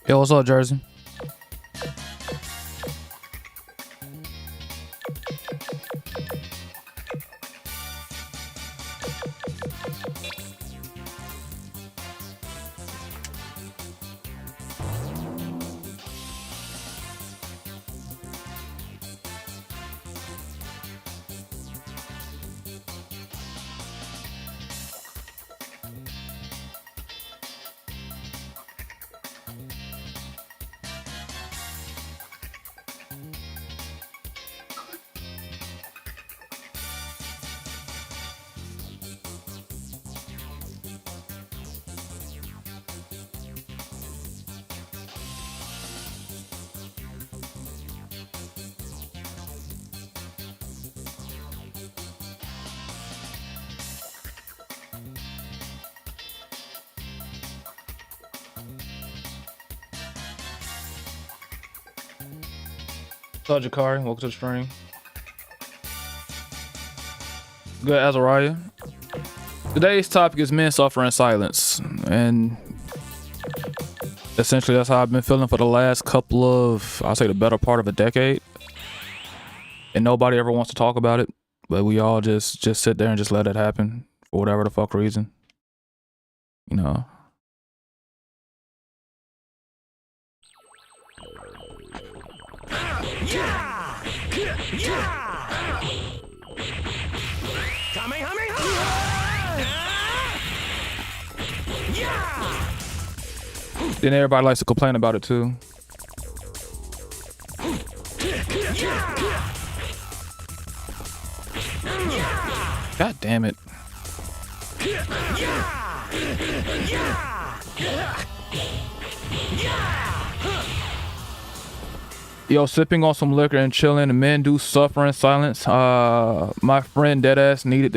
Yo, what's up, Jersey? What's up, Jakari? Welcome to the stream. Good, Azariah. Today's topic is men suffer in silence, and essentially that's how I've been feeling for the last couple of, I'll say the better part of a decade. And nobody ever wants to talk about it, but we all just sit there and just let it happen for whatever the fuck reason. You know. Then everybody likes to complain about it too. God damn it. Yo, sipping on some liquor and chilling, and men do suffer in silence. My friend Deadass needed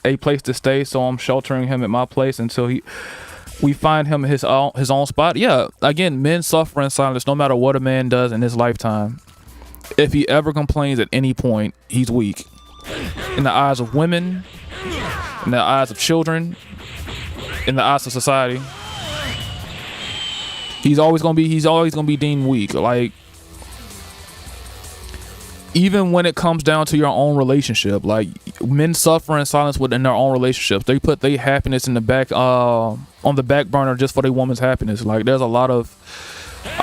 a place to stay, so I'm sheltering him at my place until we find him his own spot. Yeah, again, men suffer in silence no matter what a man does in his lifetime. If he ever complains at any point, he's weak. In the eyes of women, in the eyes of children, in the eyes of society. He's always gonna be deemed weak. Like, even when it comes down to your own relationship, like, men suffer in silence within their own relationships. They put their happiness in the back on the back burner just for their woman's happiness. Like, there's a lot of,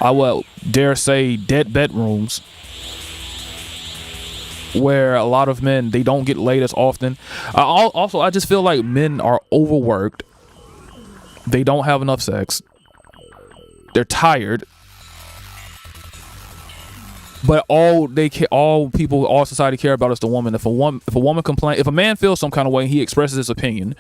I would dare say, dead bedrooms where a lot of men, they don't get laid as often. I just feel like men are overworked. They don't have enough sex. They're tired, but all society care about is the woman. If a woman complains, if a man feels some kind of way, he expresses his opinion,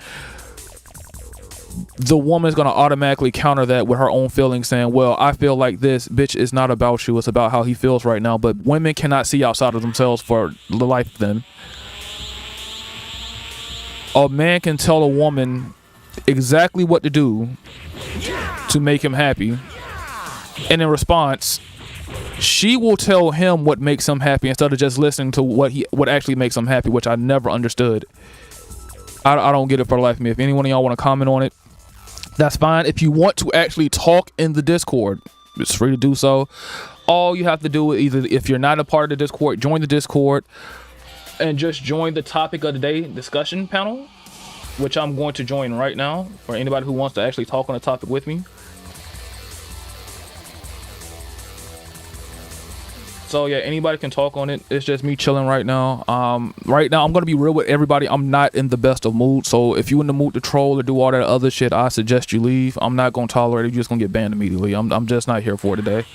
the woman is going to automatically counter that with her own feelings, saying, well, I feel like this. Bitch, it's not about you, it's about how he feels right now. But women cannot see outside of themselves for the life of them. A man can tell a woman exactly what to do to make him happy, and in response, she will tell him what makes him happy instead of just listening to what actually makes him happy, which I never understood. I don't get it for the life of me. If anyone of y'all want to comment on it, that's fine. If you want to actually talk in the Discord, it's free to do so. All you have to do is, either if you're not a part of the Discord, join the Discord and just join the topic of the day discussion panel, which I'm going to join right now for anybody who wants to actually talk on the topic with me. So yeah, anybody can talk on it. It's just me chilling right now. Right now, I'm gonna be real with everybody. I'm not in the best of mood. So if you in the mood to troll or do all that other shit, I suggest you leave. I'm not gonna tolerate it. You're just gonna get banned immediately. I'm just not here for it today.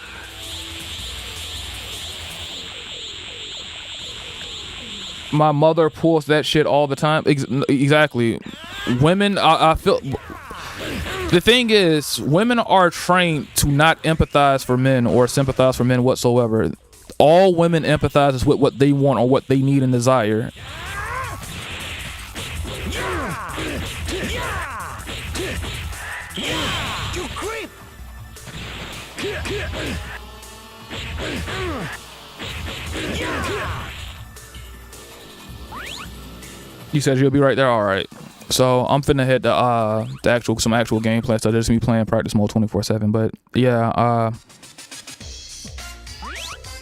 My mother pulls that shit all the time. Exactly. Women, I feel. The thing is, women are trained to not empathize for men or sympathize for men whatsoever. All women empathize with what they want or what they need and desire. You creep! You said you'll be right there. All right. So I'm finna hit some actual gameplay. So just me playing practice mode 24/7. But yeah,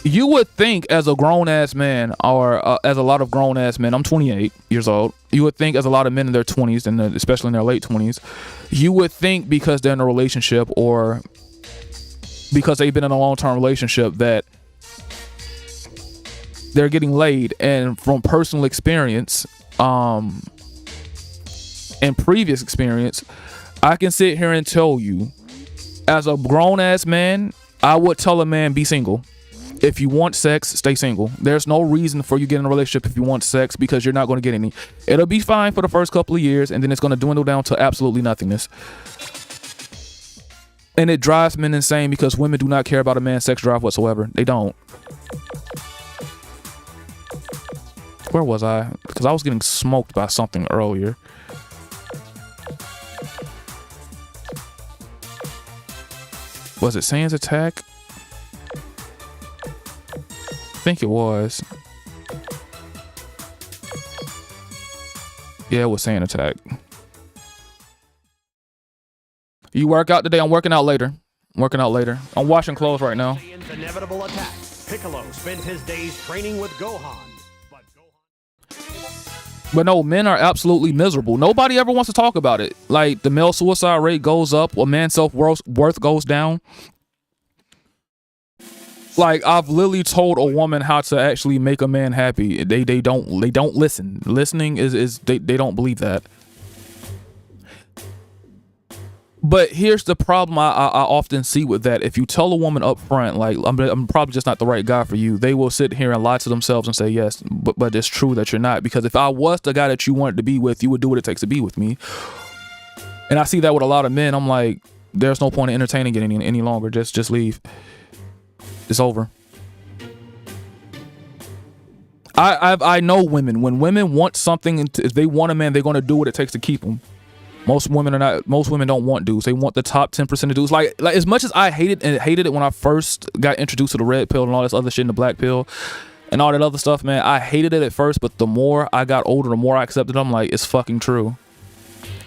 you would think as a grown ass man, or as a lot of grown ass men, I'm 28 years old. You would think as a lot of men in their 20s and especially in their late 20s, you would think because they're in a relationship or because they've been in a long-term relationship that they're getting laid. And from personal experience, and previous experience, I can sit here and tell you, as a grown-ass man, I would tell a man, be single. If you want sex, stay single. There's no reason for you to get in a relationship if you want sex, because you're not going to get any. It'll be fine for the first couple of years, and then it's going to dwindle down to absolutely nothingness. And it drives men insane because women do not care about a man's sex drive whatsoever. They don't. Where was I? Because I was getting smoked by something earlier. Was it Sans attack? I think it was. Yeah, it was Sans attack. You work out today? I'm working out later. I'm washing clothes right now. Inevitable attack. Piccolo spent his days training with Gohan. But no, men are absolutely miserable. Nobody ever wants to talk about it. Like, the male suicide rate goes up, or man's self-worth goes down. Like, I've literally told a woman how to actually make a man happy. They don't listen. Listening is they don't believe that. But here's the problem I often see with that. If you tell a woman up front, like, I'm probably just not the right guy for you, they will sit here and lie to themselves and say, yes, but it's true that you're not. Because if I was the guy that you wanted to be with, you would do what it takes to be with me. And I see that with a lot of men. I'm like, there's no point in entertaining it any longer. Just leave. It's over. I know women. When women want something, if they want a man, they're going to do what it takes to keep him. Most women don't want dudes. They want the top 10% of dudes. Like as much as I hated it when I first got introduced to the red pill and all this other shit and the black pill and all that other stuff, man, I hated it at first, but the more I got older, the more I accepted it. I'm like, it's fucking true.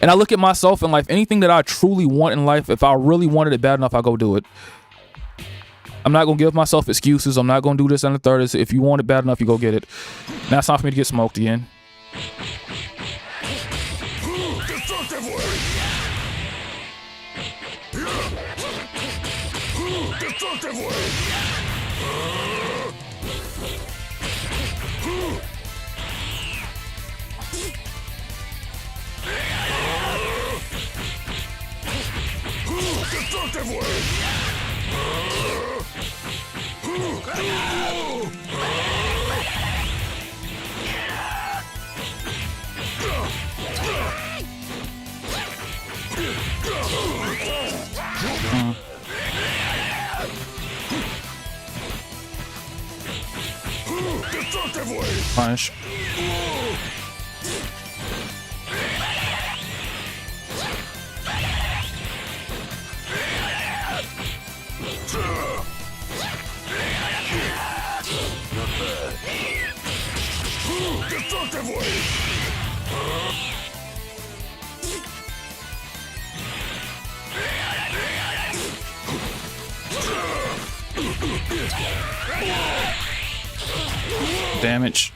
And I look at myself in life, anything that I truly want in life, if I really wanted it bad enough, I go do it. I'm not going to give myself excuses. I'm not going to do this and the third. If you want it bad enough, you go get it. Now it's time for me to get smoked again. Punish. Damage.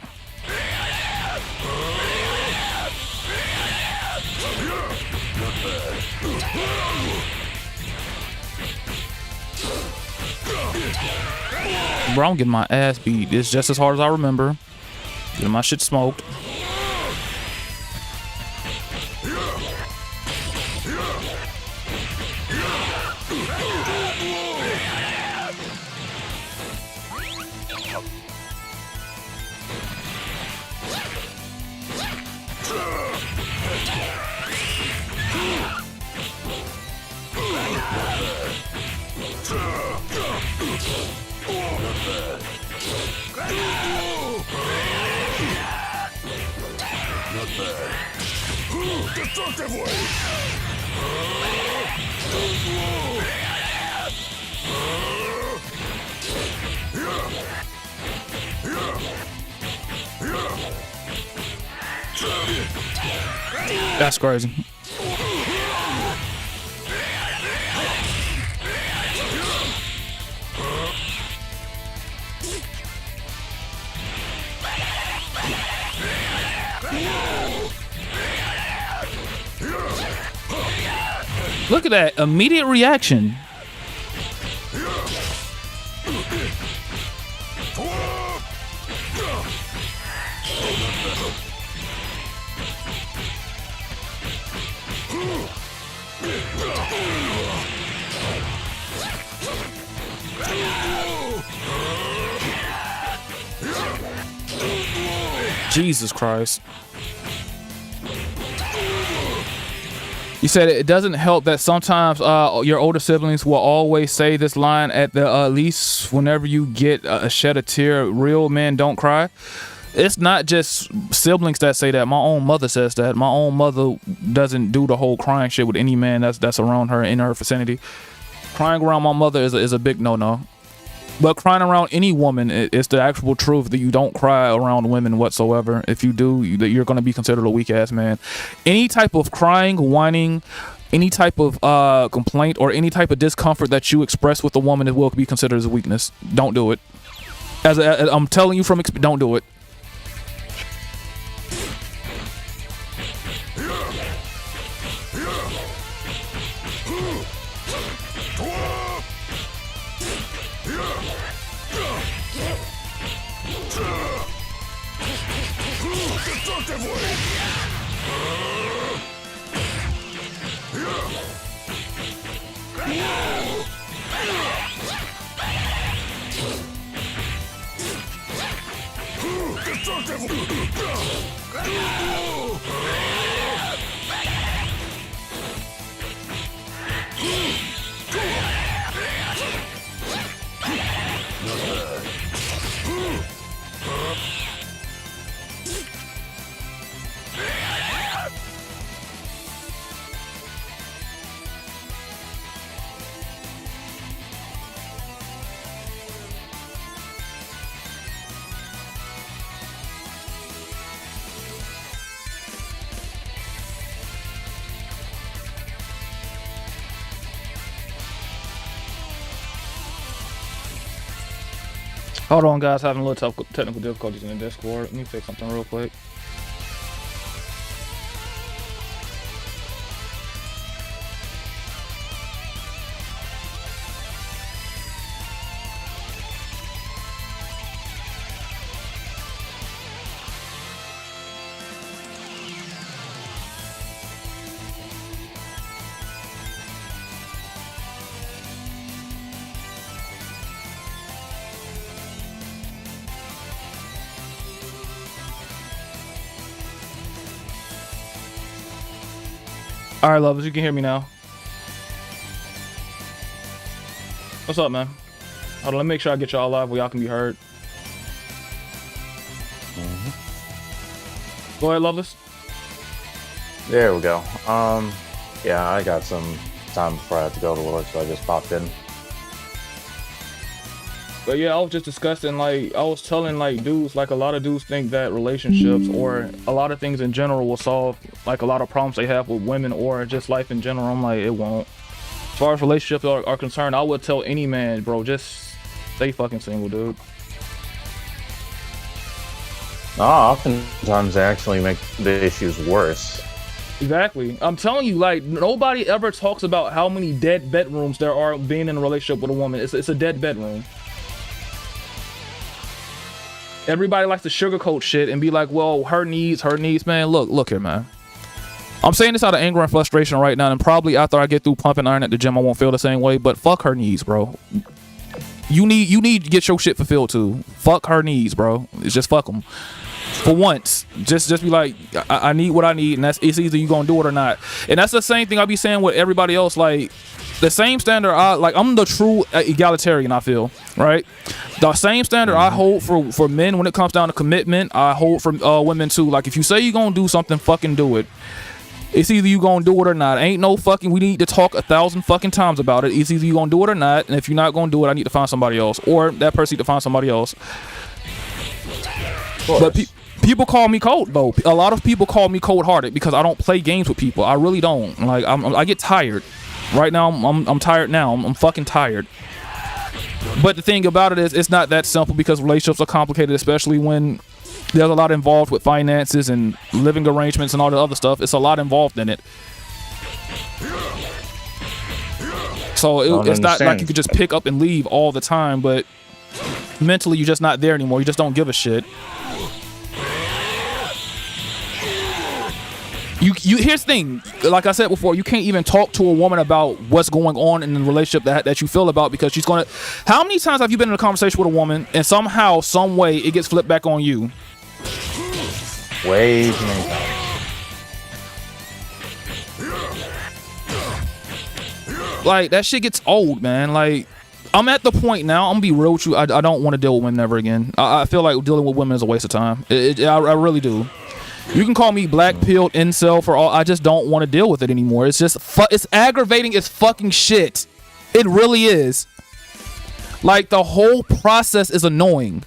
Bro, I'm getting my ass beat. It's just as hard as I remember. Getting my shit smoked. That's crazy. Look at that immediate reaction. Jesus Christ. You said it doesn't help that sometimes your older siblings will always say this line at the least whenever you get shed a tear. Real men don't cry. It's not just siblings that say that. My own mother says that. My own mother doesn't do the whole crying shit with any man that's around her in her vicinity. Crying around my mother is a big no-no. But crying around any woman is the actual truth that you don't cry around women whatsoever. If you do, you're going to be considered a weak ass man. Any type of crying, whining, any type of complaint or any type of discomfort that you express with a woman, it will be considered as a weakness. Don't do it. As I'm telling you from experience, don't do it. Hold on, guys. Having a little technical difficulties in the Discord. Let me fix something real quick. All right, lovers, you can hear me now. What's up, man? Hold on, let me make sure I get y'all live where y'all can be heard. Go ahead, Loveless. There we go. Yeah, I got some time before I have to go to work, so I just popped in. But yeah, I was just discussing, like, I was telling, like, dudes, like, a lot of dudes think that relationships or a lot of things in general will solve, like, a lot of problems they have with women or just life in general. I'm like, it won't. As far as relationships are concerned, I would tell any man, bro, just stay fucking single, dude. No, oftentimes they actually make the issues worse. Exactly. I'm telling you, like, nobody ever talks about how many dead bedrooms there are being in a relationship with a woman. It's a dead bedroom. Everybody likes to sugarcoat shit and be like, well, her needs, man. Look here, man. I'm saying this out of anger and frustration right now, and probably after I get through pumping iron at the gym, I won't feel the same way, but fuck her needs, bro. You need to get your shit fulfilled too. Fuck her needs, bro. It's just fuck them. For once, just be like, I need what I need, and it's either you gonna do it or not. And that's the same thing I be saying with everybody else. Like, the same standard I'm the true egalitarian, I feel, right? The same standard I hold for men when it comes down to commitment, I hold for women too. Like, if you say you're gonna do something, fucking do it. It's either you gonna do it or not. Ain't no fucking, we need to talk 1,000 fucking times about it. It's either you gonna do it or not, and if you're not gonna do it, I need to find somebody else, or that person need to find somebody else. But people call me cold, though. A lot of people call me cold-hearted because I don't play games with people. I really don't. Like, I get tired. Right now, I'm tired now. I'm fucking tired. But the thing about it is, it's not that simple because relationships are complicated, especially when there's a lot involved with finances and living arrangements and all the other stuff. It's a lot involved in it. So it's not like you could just pick up and leave all the time, but mentally you're just not there anymore. You just don't give a shit. Here's the thing, like I said before, you can't even talk to a woman about what's going on in the relationship that you feel about, because she's gonna. How many times have you been in a conversation with a woman and somehow, some way, it gets flipped back on you? Way too many times. Like, that shit gets old, man. Like, I'm at the point now, I'm gonna be real with you, I don't want to deal with women ever again. I feel like dealing with women is a waste of time. I really do. You can call me black-pilled incel for all. I just don't want to deal with it anymore. It's just it's aggravating as fucking shit. It really is. Like, the whole process is annoying.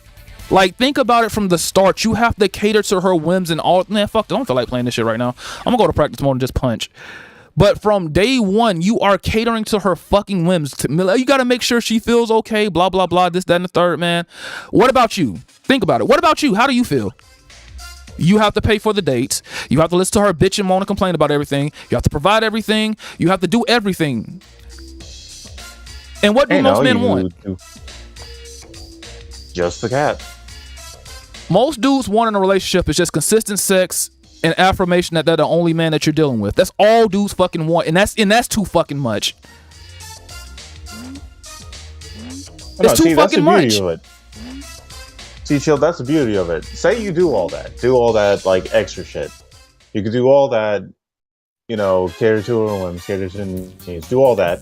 Like, think about it from the start. You have to cater to her whims and all. Man, fuck, I don't feel like playing this shit right now. I'm gonna go to practice tomorrow and just punch. But from day one, you are catering to her fucking whims. You gotta make sure she feels okay, blah, blah, blah, this, that, and the third, man. What about you? Think about it. What about you? How do you feel? You have to pay for the dates. You have to listen to her bitch and moan and complain about everything. You have to provide everything. You have to do everything. And what do most men want? Just the cat. Most dudes want in a relationship is just consistent sex and affirmation that they're the only man that you're dealing with. That's all dudes fucking want, and that's too fucking much. It's too fucking much. See, Chill, that's the beauty of it. Say you do all that like extra shit. You could do all that, you know, cater to her whims, cater to her needs, do all that,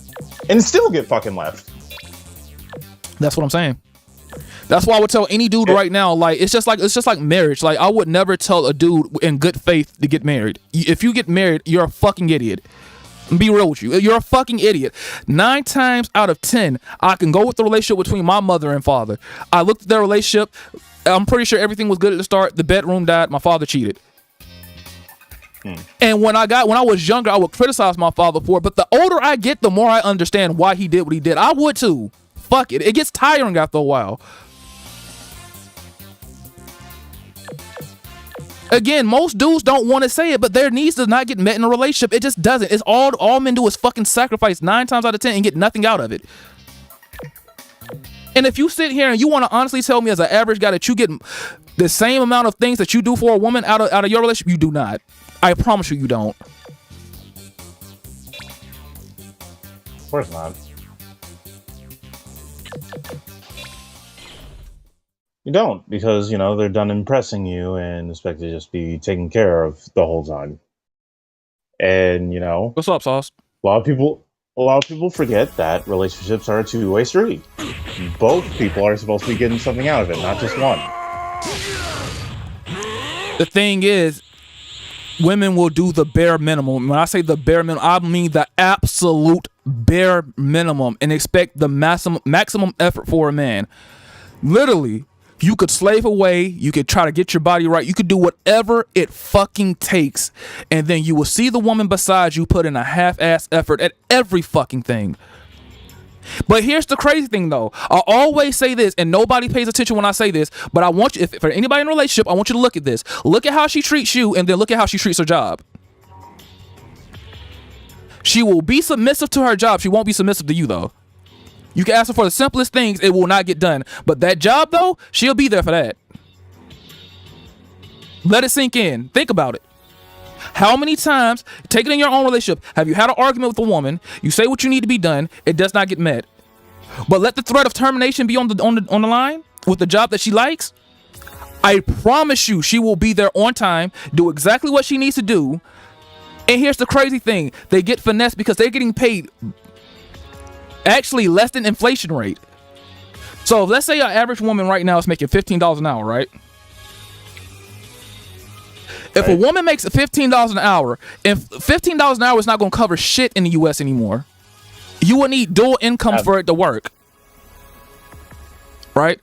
and still get fucking left. That's what I'm saying. That's why I would tell any dude right now, like, it's just like marriage. Like, I would never tell a dude in good faith to get married. If you get married, you're a fucking idiot. Be real with you. You're a fucking idiot. 9 times out of 10, I can go with the relationship between my mother and father. I looked at their relationship. I'm pretty sure everything was good at the start. The bedroom died. My father cheated. And when I was younger, I would criticize my father for it. But the older I get, the more I understand why he did what he did. I would too. Fuck it. It gets tiring after a while. Again, most dudes don't want to say it, but their needs does not get met in a relationship. It just doesn't. It's all men do is fucking sacrifice 9 times out of 10 and get nothing out of it. And if you sit here and you want to honestly tell me as an average guy that you get the same amount of things that you do for a woman out of your relationship, you do not. I promise you don't. Of course not. You don't, because, you know, they're done impressing you and expect to just be taken care of the whole time. And, you know, what's up, Sauce? A lot of people forget that relationships are a two-way street. Both people are supposed to be getting something out of it, not just one. The thing is, women will do the bare minimum. When I say the bare minimum, I mean the absolute bare minimum, and expect the maximum effort for a man. Literally, you could slave away, you could try to get your body right, you could do whatever it fucking takes, and then you will see the woman beside you put in a half-ass effort at every fucking thing. But here's the crazy thing, though. I always say this, and nobody pays attention when I say this, but I want you, if for anybody in a relationship, I want you to look at this. Look at how she treats you, and then look at how she treats her job. She will be submissive to her job. She won't be submissive to you, though. You can ask her for the simplest things, it will not get done. But that job, though, she'll be there for that. Let it sink in. Think about it. How many times, take it in your own relationship, have you had an argument with a woman, you say what you need to be done, it does not get met, but let the threat of termination be on the line with the job that she likes? I promise you, she will be there on time, do exactly what she needs to do. And here's the crazy thing. They get finessed because they're getting paid actually less than inflation rate. So let's say your average woman right now is making $15 an hour, right? If a woman makes $15 an hour, and $15 an hour is not going to cover shit in the U.S. anymore, you will need dual income for it to work. Right?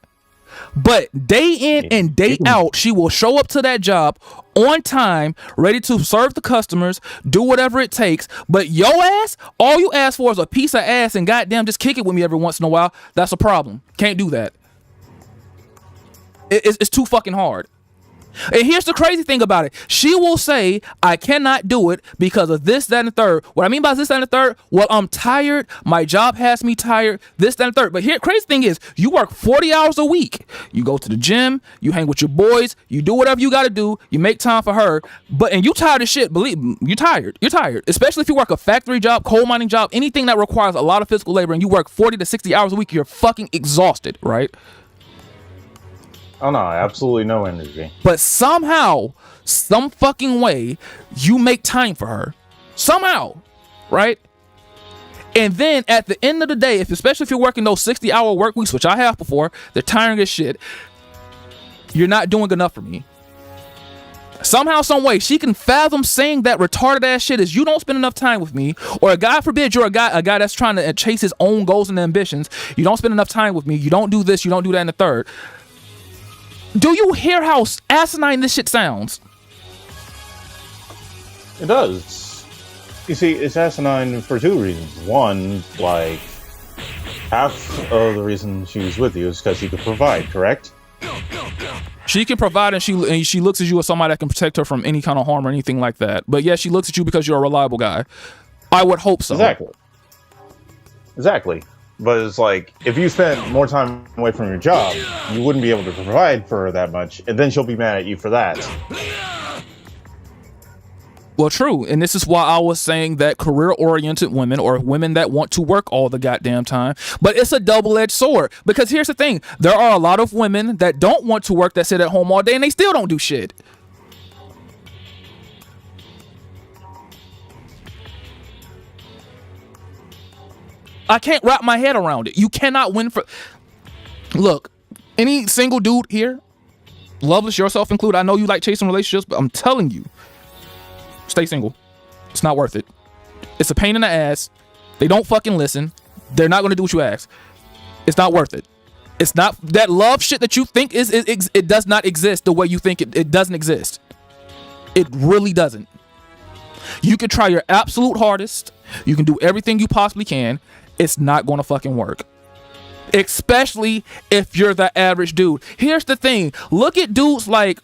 But day in and day out, she will show up to that job on time, ready to serve the customers, do whatever it takes. But your ass, all you ask for is a piece of ass and goddamn just kick it with me every once in a while. That's a problem. Can't do that. It's too fucking hard. And here's the crazy thing about it. She will say, I cannot do it because of this, that, and the third. What I mean by this, that, and the third, well, I'm tired. My job has me tired. This, that, and the third. But here, crazy thing is, you work 40 hours a week. You go to the gym. You hang with your boys. You do whatever you got to do. You make time for her. And you tired of shit. Believe me, you're tired. You're tired. Especially if you work a factory job, coal mining job, anything that requires a lot of physical labor, and you work 40 to 60 hours a week, you're fucking exhausted, right? Oh no, absolutely no energy. But somehow, some fucking way, you make time for her. Somehow, right? And then at the end of the day, especially if you're working those 60-hour work weeks, which I have before, they're tiring as shit. You're not doing enough for me. Somehow, some way, she can fathom saying that retarded ass shit is you don't spend enough time with me, or God forbid you're a guy that's trying to chase his own goals and ambitions. You don't spend enough time with me. You don't do this. You don't do that in the third. Do you hear how asinine this shit sounds? It does. You see, it's asinine for two reasons. One, like, half of the reason she's with you is because she could provide, correct? She can provide, and she looks at you as somebody that can protect her from any kind of harm or anything like that. But yeah, she looks at you because you're a reliable guy. I would hope so. Exactly. But it's like, if you spent more time away from your job, you wouldn't be able to provide for her that much, and then she'll be mad at you for that. Well, true. And this is why I was saying that career-oriented women, or women that want to work all the goddamn time, but it's a double-edged sword. Because here's the thing. There are a lot of women that don't want to work, that sit at home all day, and they still don't do shit. I can't wrap my head around it. You cannot win for... Look, any single dude here, Loveless, yourself included, I know you like chasing relationships, but I'm telling you, stay single. It's not worth it. It's a pain in the ass. They don't fucking listen. They're not going to do what you ask. It's not worth it. It's not... That love shit that you think it does not exist the way you think it doesn't exist. It really doesn't. You can try your absolute hardest. You can do everything you possibly can. It's not going to fucking work. Especially if you're the average dude. Here's the thing. Look at dudes like,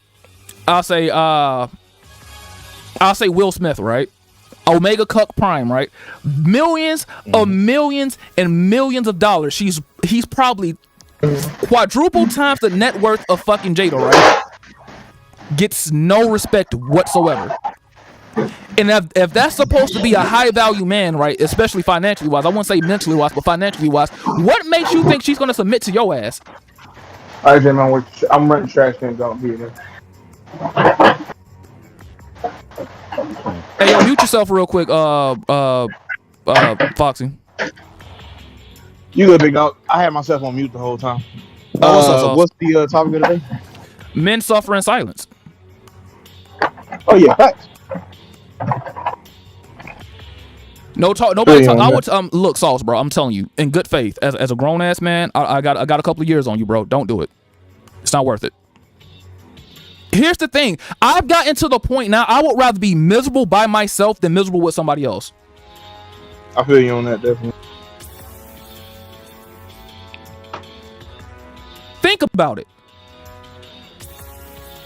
I'll say Will Smith, right? Omega Cuck Prime, right? Millions and millions of dollars. He's probably quadruple times the net worth of fucking Jada, right? Gets no respect whatsoever. And if that's supposed to be a high value man, right, especially financially wise, I won't say mentally wise, but financially wise, what makes you think she's gonna submit to your ass? All right, man, I'm running trash can, don't be there. Hey, yo, mute yourself real quick, Foxy. You good, big dog? I had myself on mute the whole time. What's the topic of the day? Men suffer in silence. Oh yeah, facts. Nobody talk. I would look, Sauce, bro. I'm telling you, in good faith, as a grown ass man, I got a couple of years on you, bro. Don't do it. It's not worth it. Here's the thing. I've gotten to the point now. I would rather be miserable by myself than miserable with somebody else. I feel you on that, definitely. Think about it.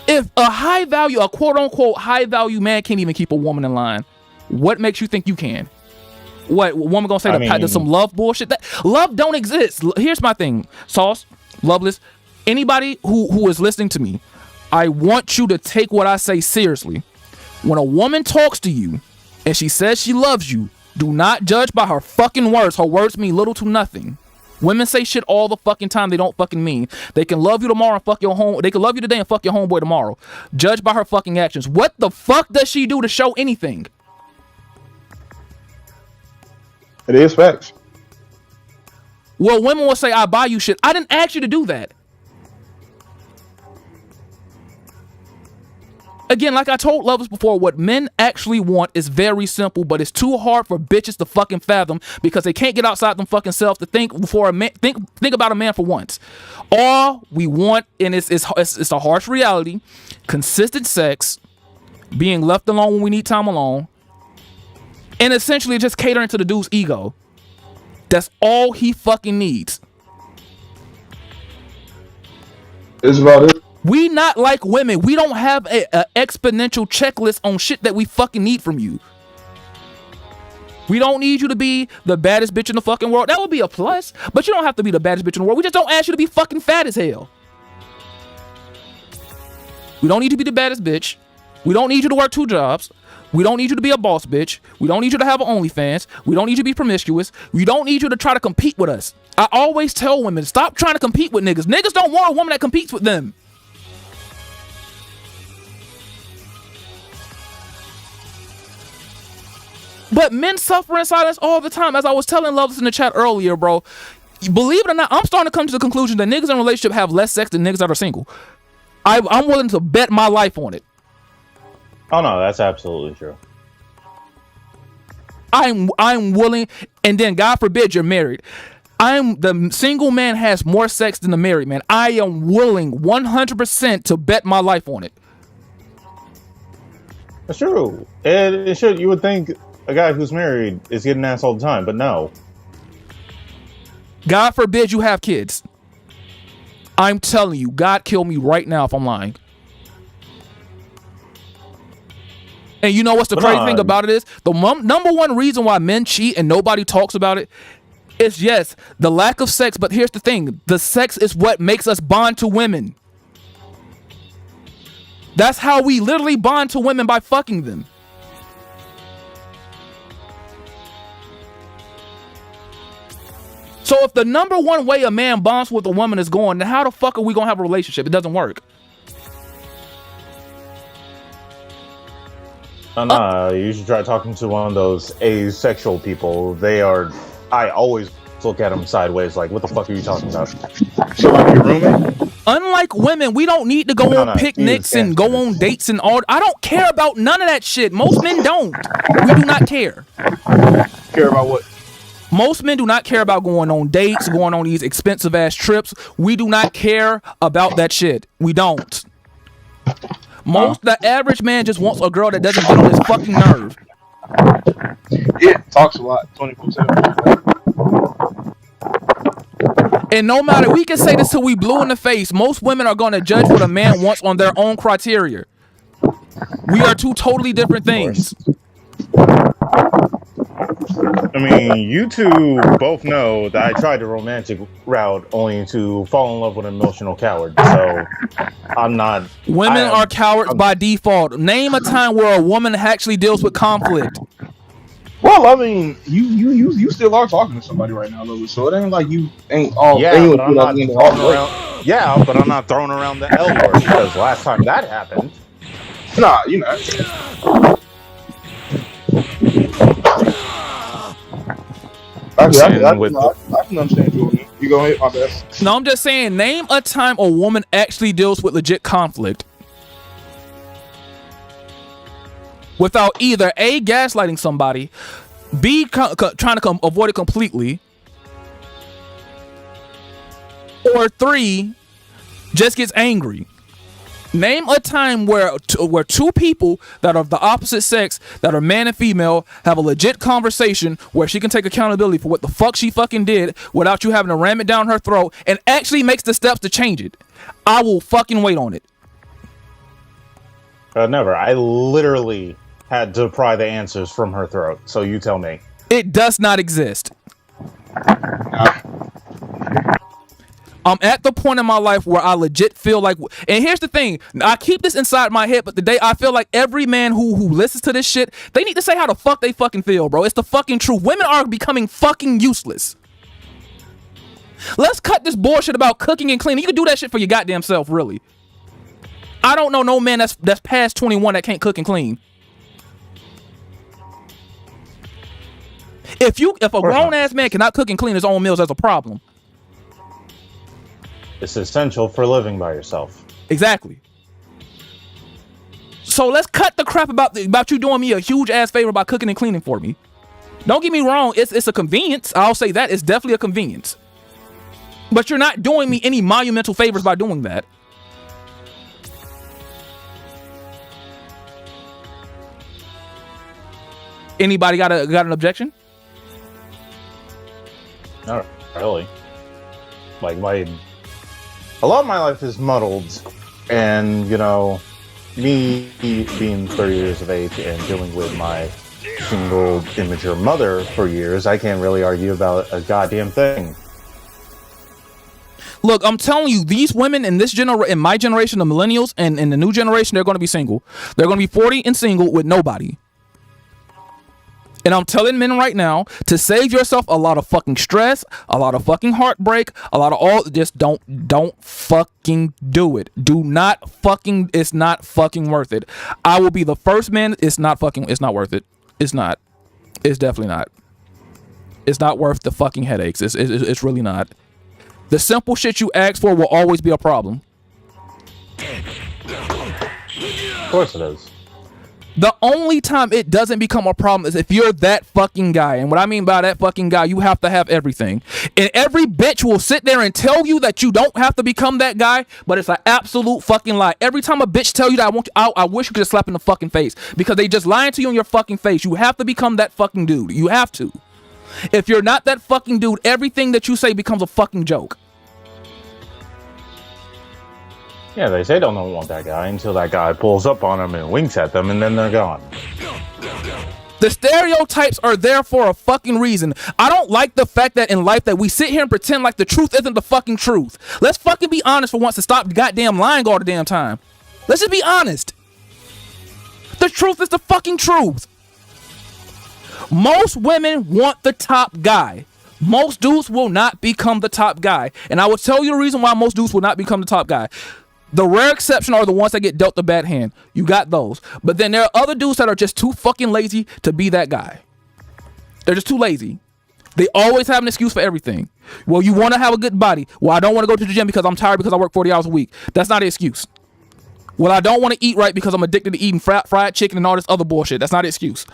If a quote unquote high value man can't even keep a woman in line, what makes you think you can? What a woman gonna say? There's some love bullshit. That love don't exist. Here's my thing, Sauce, Loveless, anybody who is listening to me, I want you to take what I say seriously. When a woman talks to you and she says she loves you, do not judge by her fucking words. Her words mean little to nothing. Women say shit all the fucking time they don't fucking mean. They can love you tomorrow and fuck your home. They can love you today and fuck your homeboy tomorrow. Judged by her fucking actions. What the fuck does she do to show anything? It is facts. Well, women will say, I buy you shit. I didn't ask you to do that. Again, like I told lovers before, what men actually want is very simple, but it's too hard for bitches to fucking fathom because they can't get outside them fucking self to think before a man, think about a man for once. All we want, and it's a harsh reality, consistent sex, being left alone when we need time alone, and essentially just catering to the dude's ego. That's all he fucking needs. It's about it. We not like women. We don't have a exponential checklist on shit that we fucking need from you. We don't need you to be the baddest bitch in the fucking world. That would be a plus, but you don't have to be the baddest bitch in the world. We just don't ask you to be fucking fat as hell. We don't need you to be the baddest bitch. We don't need you to work 2 jobs. We don't need you to be a boss bitch. We don't need you to have an OnlyFans. We don't need you to be promiscuous. We don't need you to try to compete with us. I always tell women, stop trying to compete with niggas. Niggas don't want a woman that competes with them. But men suffer in silence all the time. As I was telling lovers in the chat earlier, bro, believe it or not, I'm starting to come to the conclusion that niggas in a relationship have less sex than niggas that are single. I'm willing to bet my life on it. Oh no, that's absolutely true. I'm willing, and then God forbid you're married. The single man has more sex than the married man. I am willing 100% to bet my life on it. That's true. It should. You would think a guy who's married is getting ass all the time, but no. God forbid you have kids. I'm telling you, God kill me right now if I'm lying. And you know what's the crazy thing about it is? The number one reason why men cheat and nobody talks about it is, yes, the lack of sex. But here's the thing. The sex is what makes us bond to women. That's how we literally bond to women, by fucking them. So if the number one way a man bonds with a woman is going, then how the fuck are we gonna have a relationship? It doesn't work. No, you should try talking to one of those asexual people. I always look at them sideways like, what the fuck are you talking about? So like your roommate? Unlike women, we don't need to go on picnics and go on dates and all. I don't care about none of that shit. Most men don't. We do not care. Care about what? Most men do not care about going on dates, going on these expensive ass trips. We do not care about that shit. We don't. The average man just wants a girl that doesn't get on his fucking nerve. Yeah, talks a lot, 24/7. And no matter, we can say this till we blue in the face, most women are going to judge what a man wants on their own criteria. We are two totally different things. I mean, you two both know that I tried the romantic route only to fall in love with an emotional coward. So I'm not. Women are cowards by default. Name a time where a woman actually deals with conflict. Well, I mean, you still are talking to somebody right now, though, so it ain't like you ain't all. Yeah, but I'm not throwing around. Yeah, but I'm not throwing around the L word because last time that happened. Nah, you know. I can understand you. You go ahead, my bad. No, I'm just saying, name a time a woman actually deals with legit conflict without either A, gaslighting somebody, B, trying to avoid it completely, or 3, just gets angry. Name a time where two people that are of the opposite sex, that are man and female, have a legit conversation where she can take accountability for what the fuck she fucking did without you having to ram it down her throat and actually makes the steps to change it. I will fucking wait on it. Never. I literally had to pry the answers from her throat. So you tell me. It does not exist. I'm at the point in my life where I legit feel like, and here's the thing, I keep this inside my head, but today I feel like every man who listens to this shit, they need to say how the fuck they fucking feel, bro. It's the fucking truth. Women are becoming fucking useless. Let's cut this bullshit about cooking and cleaning. You can do that shit for your goddamn self, really. I don't know no man that's past 21 that can't cook and clean. If a grown ass man cannot cook and clean his own meals, that's a problem. It's essential for living by yourself. Exactly. So let's cut the crap about you doing me a huge ass favor by cooking and cleaning for me. Don't get me wrong, it's a convenience. I'll say that. It's definitely a convenience. But you're not doing me any monumental favors by doing that. Anybody got an objection? Not really. Like, a lot of my life is muddled, and, you know, me being 30 years of age and dealing with my single immature mother for years, I can't really argue about a goddamn thing. Look, I'm telling you, these women in my generation, the millennials, and in the new generation, they're going to be single. They're going to be 40 and single with nobody. And I'm telling men right now to save yourself a lot of fucking stress, a lot of fucking heartbreak, a lot of all. Just don't fucking do it. Do not fucking. It's not fucking worth it. I will be the first man. It's not worth it. It's not. It's definitely not. It's not worth the fucking headaches. It's really not. The simple shit you ask for will always be a problem. Of course it is. The only time it doesn't become a problem is if you're that fucking guy. And what I mean by that fucking guy, you have to have everything. And every bitch will sit there and tell you that you don't have to become that guy, but it's an absolute fucking lie. Every time a bitch tell you that I wish you could just slap in the fucking face, because they just lying to you in your fucking face. You have to become that fucking dude. You have to. If you're not that fucking dude, everything that you say becomes a fucking joke. Yeah, they say they don't want that guy until that guy pulls up on them and winks at them, and then they're gone. The stereotypes are there for a fucking reason. I don't like the fact that in life that we sit here and pretend like the truth isn't the fucking truth. Let's fucking be honest for once and stop goddamn lying all the damn time. Let's just be honest. The truth is the fucking truth. Most women want the top guy. Most dudes will not become the top guy. And I will tell you the reason why most dudes will not become the top guy. The rare exception are the ones that get dealt the bad hand. You got those. But then there are other dudes that are just too fucking lazy to be that guy. They're just too lazy. They always have an excuse for everything. Well, you want to have a good body. Well, I don't want to go to the gym because I'm tired because I work 40 hours a week. That's not an excuse. Well, I don't want to eat right because I'm addicted to eating fried chicken and all this other bullshit. That's not an excuse.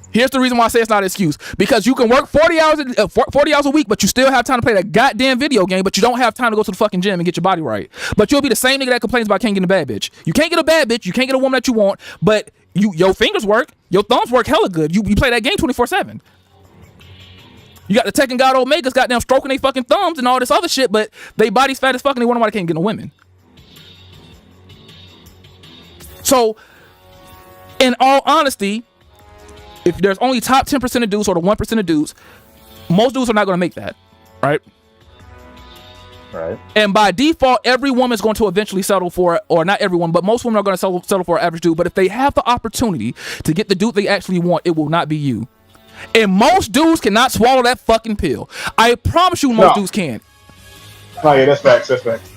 Here's the reason why I say it's not an excuse. Because you can work 40 hours a week, but you still have time to play that goddamn video game, but you don't have time to go to the fucking gym and get your body right. But you'll be the same nigga that complains about can't get a bad bitch. You can't get a bad bitch, you can't get a woman that you want, but your fingers work, your thumbs work hella good. You play that game 24/7. You got the Tekken God Omegas goddamn stroking their fucking thumbs and all this other shit, but they bodies fat as fuck and they wonder why they can't get no women. So, in all honesty, if there's only top 10% of dudes or the 1% of dudes, most dudes are not going to make that, right? Right. And by default, every woman's going to eventually settle for, or not everyone, but most women are going to settle for an average dude. But if they have the opportunity to get the dude they actually want, it will not be you. And most dudes cannot swallow that fucking pill. I promise you most dudes can't. Oh yeah, that's facts. That's facts.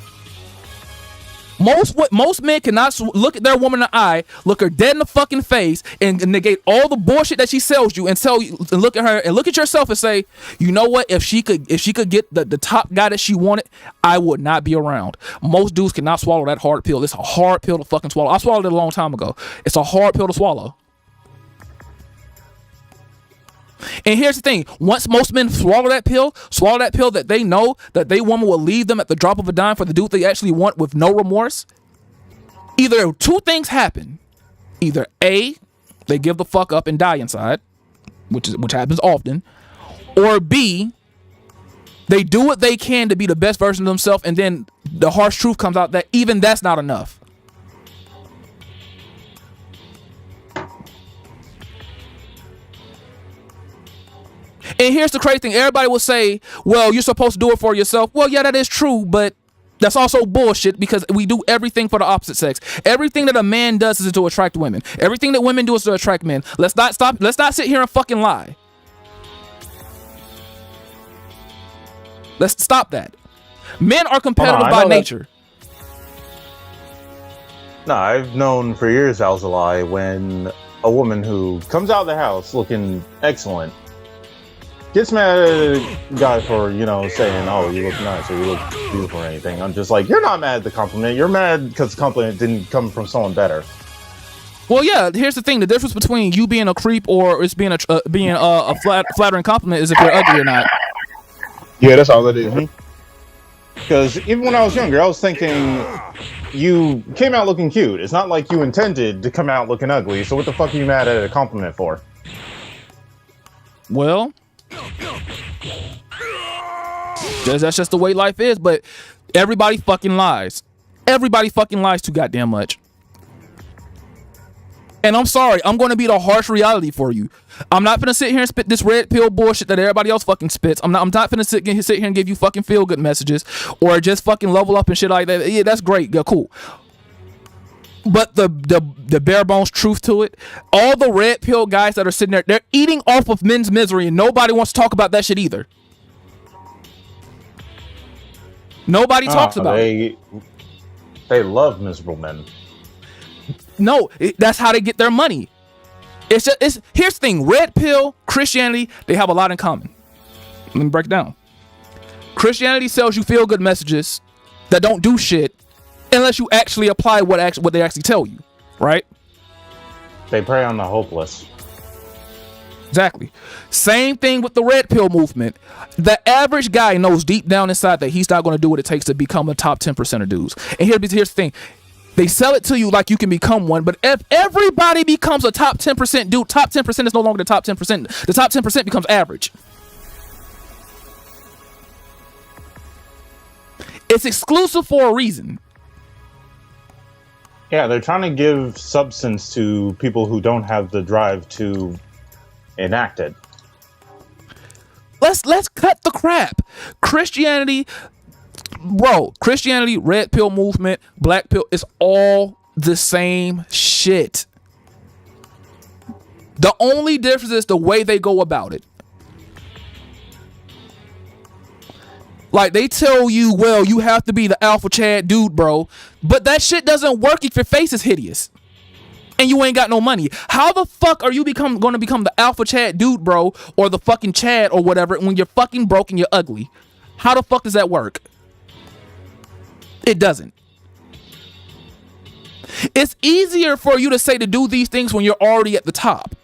Most men cannot look at their woman in the eye, look her dead in the fucking face, and negate all the bullshit that she sells you, and tell you, and look at her and look at yourself and say, you know what? If she could get the top guy that she wanted, I would not be around. Most dudes cannot swallow that hard pill. It's a hard pill to fucking swallow. I swallowed it a long time ago. It's a hard pill to swallow. And here's the thing, once most men swallow that pill that they know that they woman will leave them at the drop of a dime for the dude they actually want with no remorse, either two things happen. Either A, they give the fuck up and die inside, which happens often, or B, they do what they can to be the best version of themselves, and then the harsh truth comes out that even that's not enough. And here's the crazy thing. Everybody will say, well, you're supposed to do it for yourself. Well, yeah, that is true, but that's also bullshit because we do everything for the opposite sex. Everything that a man does is to attract women. Everything that women do is to attract men. Let's not sit here and fucking lie. Let's stop that. Men are competitive I by know that- nature. No, I've known for years that was a lie. When a woman who comes out of the house looking excellent gets mad at a guy for, saying, "Oh, you look nice," or "You look beautiful," or anything. I'm just like, you're not mad at the compliment. You're mad because the compliment didn't come from someone better. Well, yeah. Here's the thing: the difference between you being a creep or it's being a flattering compliment is if you're ugly or not. Yeah, that's all it is. Mm-hmm. Because even when I was younger, I was thinking, you came out looking cute. It's not like you intended to come out looking ugly. So what the fuck are you mad at a compliment for? Well, that's just the way life is. But everybody fucking lies. Everybody fucking lies too goddamn much. And I'm sorry, I'm going to be the harsh reality for you. I'm not gonna sit here and spit this red pill bullshit that everybody else fucking spits. I'm not gonna sit here and give you fucking feel good messages or just fucking level up and shit like that. Yeah, that's great. Yeah, cool. But the bare bones truth to it, all the red pill guys that are sitting there, they're eating off of men's misery, and nobody wants to talk about that shit either. Nobody talks about it. They love miserable men. No, that's how they get their money. Here's the thing: red pill, Christianity, they have a lot in common. Let me break it down. Christianity sells you feel good messages that don't do shit unless you actually apply what they actually tell you, right? They prey on the hopeless. Exactly. Same thing with the red pill movement. The average guy knows deep down inside that he's not going to do what it takes to become a top 10% of dudes. And here's the thing. They sell it to you like you can become one, but if everybody becomes a top 10% dude, top 10% is no longer the top 10%. The top 10% becomes average. It's exclusive for a reason. Yeah, they're trying to give substance to people who don't have the drive to enact it. Let's cut the crap. Christianity, red pill movement, black pill, it's all the same shit. The only difference is the way they go about it. Like, they tell you, well, you have to be the alpha Chad dude, bro. But that shit doesn't work if your face is hideous and you ain't got no money. How the fuck are you going to become the alpha Chad dude, bro, or the fucking Chad or whatever when you're fucking broke and you're ugly? How the fuck does that work? It doesn't. It's easier for you to say to do these things when you're already at the top.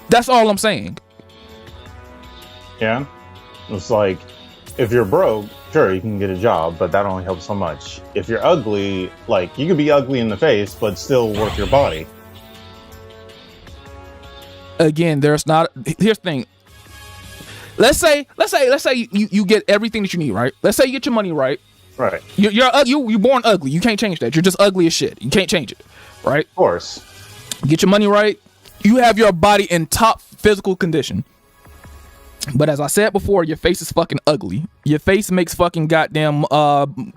That's all I'm saying. Yeah. It's like, if you're broke, sure, you can get a job, but that only helps so much. If you're ugly, like, you could be ugly in the face, but still worth your body. Again, here's the thing. Let's say you get everything that you need, right? Let's say you get your money right. Right. You're born ugly. You can't change that. You're just ugly as shit. You can't change it, right? Of course. Get your money right. You have your body in top physical condition. But as I said before, your face is fucking ugly. Your face makes fucking goddamn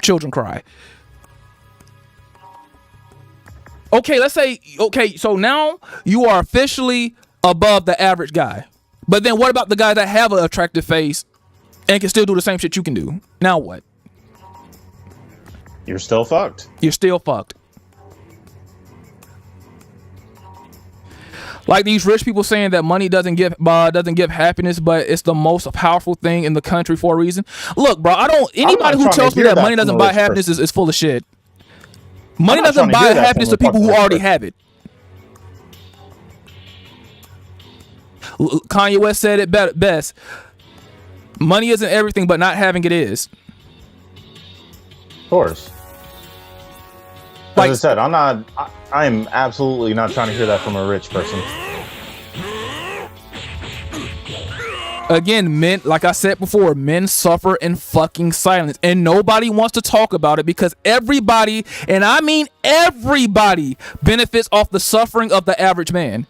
children cry. Okay, so now you are officially above the average guy. But then what about the guy that have an attractive face and can still do the same shit you can do? Now what? You're still fucked. You're still fucked. Like these rich people saying that money doesn't give happiness, but it's the most powerful thing in the country for a reason. Look, bro, anybody who tells me that money doesn't buy happiness is full of shit. Money doesn't buy happiness to people who already have it. Kanye West said it best. Money isn't everything, but not having it is. Of course. Like I said, I'm absolutely not trying to hear that from a rich person. Again, men, like I said before, men suffer in fucking silence, and nobody wants to talk about it because everybody, and I mean everybody, benefits off the suffering of the average man.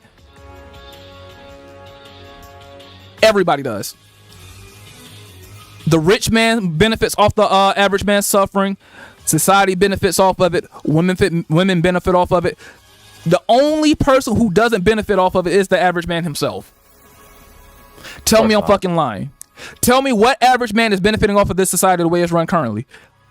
Everybody does. The rich man benefits off the average man's suffering. Society benefits off of it. Women benefit off of it. The only person who doesn't benefit off of it is the average man himself. Tell me I'm fucking lying. Tell me what average man is benefiting off of this society the way it's run currently.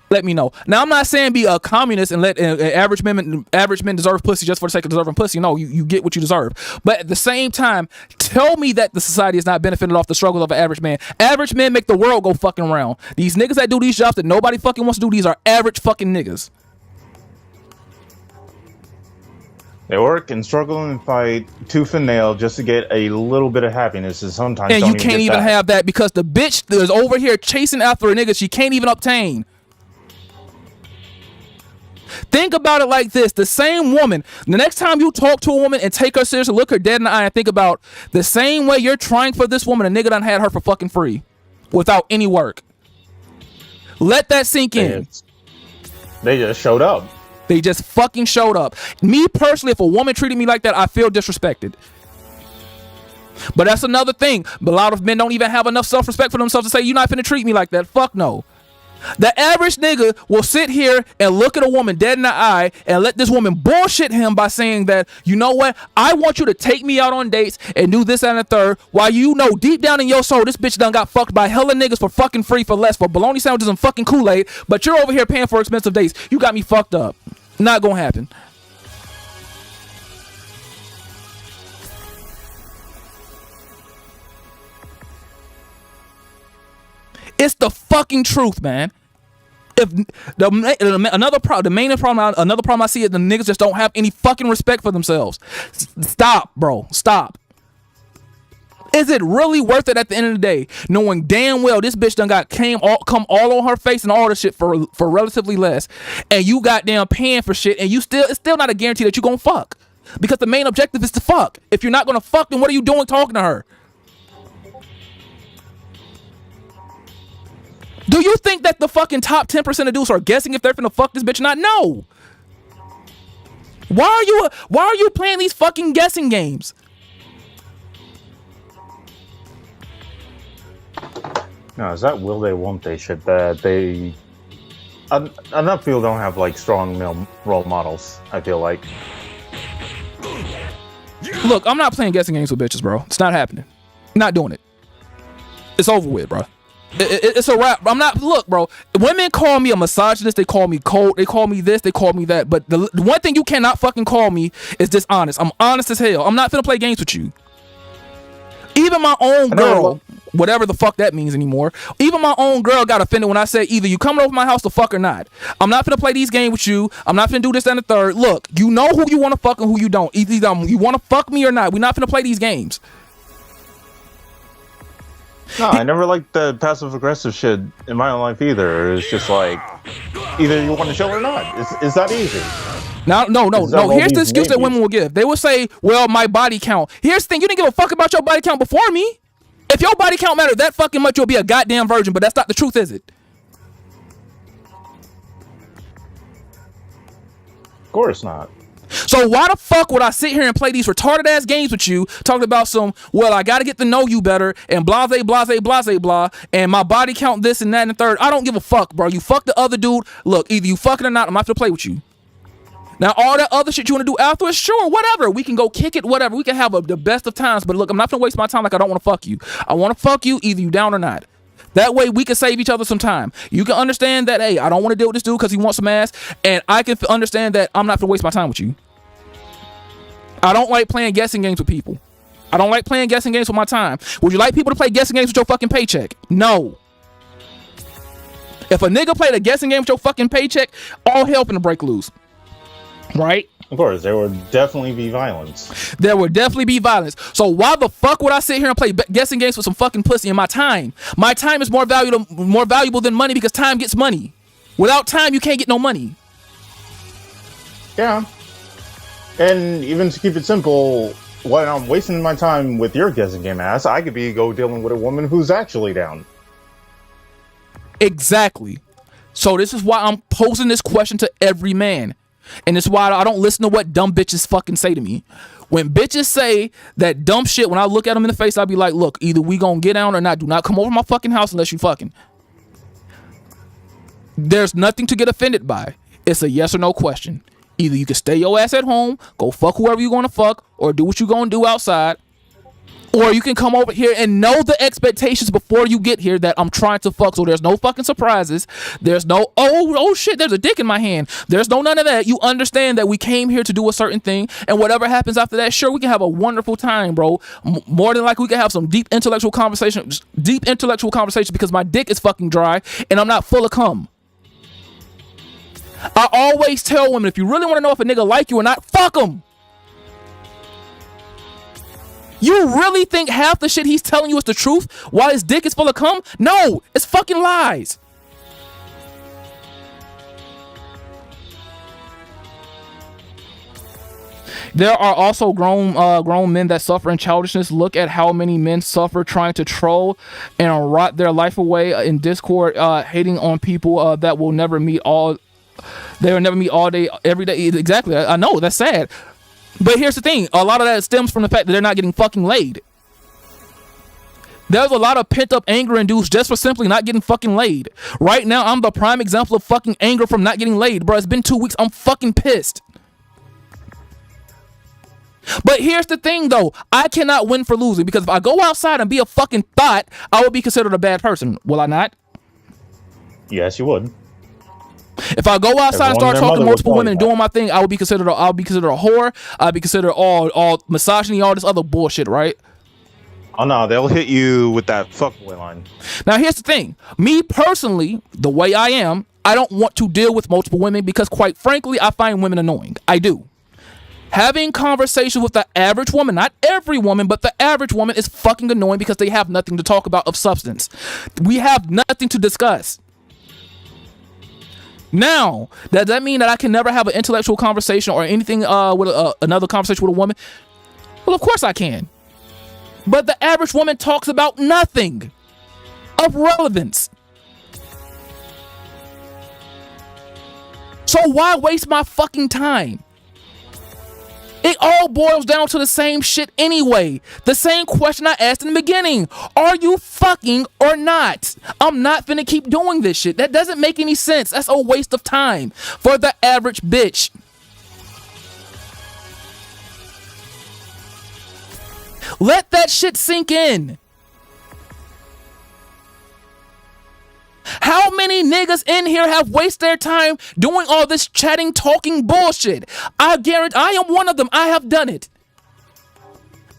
Let me know. Now, I'm not saying be a communist and let average men deserve pussy just for the sake of deserving pussy. No, you get what you deserve. But at the same time, tell me that the society is not benefiting off the struggles of an average man. Average men make the world go fucking round. These niggas that do these jobs that nobody fucking wants to do, these are average fucking niggas. They work and struggle and fight tooth and nail just to get a little bit of happiness, and sometimes and you can't even have that because the bitch that is over here chasing after a nigga she can't even obtain. Think about it like this. The same woman, the next time you talk to a woman and take her seriously, look her dead in the eye and think about the same way you're trying for this woman, a nigga done had her for fucking free without any work. Let that sink in. They just showed up. They just fucking showed up. Me personally, if a woman treated me like that, I feel disrespected. But that's another thing. But a lot of men don't even have enough self-respect for themselves to say, you're not finna treat me like that. Fuck no. The average nigga will sit here and look at a woman dead in the eye and let this woman bullshit him by saying that, you know what, I want you to take me out on dates and do this and the third, while you know deep down in your soul this bitch done got fucked by hella niggas for fucking free for less, for bologna sandwiches and fucking Kool-Aid, but you're over here paying for expensive dates. You got me fucked up. Not gonna happen. It's the fucking truth, man. If another problem I see is the niggas just don't have any fucking respect for themselves. Stop, bro. Stop. Is it really worth it at the end of the day, knowing damn well this bitch done got come all on her face and all this shit for relatively less, and you goddamn paying for shit, and it's still not a guarantee that you gonna fuck, because the main objective is to fuck. If you're not gonna fuck, then what are you doing talking to her? Do you think that the fucking top 10% of dudes are guessing if they're finna fuck this bitch or not? No. Why are you playing these fucking guessing games? No, is that will they, won't they shit that they... Enough people don't have, like, strong male role models, I feel like. Look, I'm not playing guessing games with bitches, bro. It's not happening. Not doing it. It's over with, bro. It's a wrap. I'm not. Look, bro. Women call me a misogynist. They call me cold. They call me this. They call me that. But the one thing you cannot fucking call me is dishonest. I'm honest as hell. I'm not finna play games with you. Even my own girl, whatever the fuck that means anymore. Even my own girl got offended when I said either you coming over my house to fuck or not. I'm not finna play these games with you. I'm not finna do this and the third. Look, you know who you want to fuck and who you don't. Either you want to fuck me or not. We're not finna play these games. No, I never liked the passive aggressive shit in my own life either. It's just like either you want to chill or not. It's that easy. No. Here's the excuse that women will give. They will say, well, my body count. Here's the thing, you didn't give a fuck about your body count before me. If your body count mattered that fucking much, you'll be a goddamn virgin, but that's not the truth, is it? Of course not. So why the fuck would I sit here and play these retarded ass games with you, talking about some, well, I gotta get to know you better, and blase, blase, blase, blah, and my body count this and that and the third. I don't give a fuck, bro. You fuck the other dude. Look, either you fucking or not, I'm not gonna play with you. Now, all that other shit you want to do afterwards, sure, whatever. We can go kick it, whatever. We can have the best of times, but look, I'm not gonna waste my time like I don't want to fuck you. I want to fuck you, either you down or not. That way we can save each other some time. You can understand that, hey, I don't want to deal with this dude because he wants some ass, and I can understand that I'm not gonna waste my time with you. I don't like playing guessing games with people. I don't like playing guessing games with my time. Would you like people to play guessing games with your fucking paycheck? No. If a nigga played a guessing game with your fucking paycheck, all hell finna break loose. Right? Of course, there would definitely be violence. There would definitely be violence. So why the fuck would I sit here and play guessing games with some fucking pussy in my time? My time is more valuable than money, because time gets money. Without time, you can't get no money. Yeah. And even to keep it simple, when I'm wasting my time with your guessing game ass, I could be dealing with a woman who's actually down. Exactly. So this is why I'm posing this question to every man. And it's why I don't listen to what dumb bitches fucking say to me. When bitches say that dumb shit, when I look at them in the face, I'll be like, look, either we gonna get down or not. Do not come over my fucking house unless you fucking. There's nothing to get offended by. It's a yes or no question. Either you can stay your ass at home, go fuck whoever you gonna fuck, or do what you gonna do outside, Or you can come over here and know the expectations before you get here that I'm trying to fuck. So there's no fucking surprises. There's no, oh shit, there's a dick in my hand. There's no none of that. You understand that we came here to do a certain thing, and whatever happens after that, sure, we can have a wonderful time, bro. More than likely, we can have some deep intellectual conversation because my dick is fucking dry and I'm not full of cum. I always tell women, if you really want to know if a nigga like you or not, fuck him. You really think half the shit he's telling you is the truth while his dick is full of cum? No, it's fucking lies. There are also grown men that suffer in childishness. Look at how many men suffer trying to troll and rot their life away in Discord, hating on people that will never meet all. They will never meet all day, every day. Exactly. I know, that's sad. But here's the thing. A lot of that stems from the fact that they're not getting fucking laid. There's a lot of pent-up anger in dudes just for simply not getting fucking laid. Right now, I'm the prime example of fucking anger from not getting laid, bro. It's been 2 weeks. I'm fucking pissed. But here's the thing, though. I cannot win for losing, because if I go outside and be a fucking thought, I would be considered a bad person. Will I not? Yes, you would. If I go outside and start talking to multiple women and doing my thing, I would be considered a whore. I'd be considered all misogyny, all this other bullshit, right? Oh no, they'll hit you with that fuckboy line. Now here's the thing. Me personally, the way I am, I don't want to deal with multiple women because, quite frankly, I find women annoying. I do. Having conversations with the average woman, not every woman, but the average woman, is fucking annoying because they have nothing to talk about of substance. We have nothing to discuss. Now, does that mean that I can never have an intellectual conversation or anything with another conversation with a woman? Well, of course I can. But the average woman talks about nothing of relevance. So why waste my fucking time? It all boils down to the same shit anyway. The same question I asked in the beginning. Are you fucking or not? I'm not finna keep doing this shit. That doesn't make any sense. That's a waste of time for the average bitch. Let that shit sink in. How many niggas in here have wasted their time doing all this chatting, talking bullshit? I guarantee I am one of them. I have done it.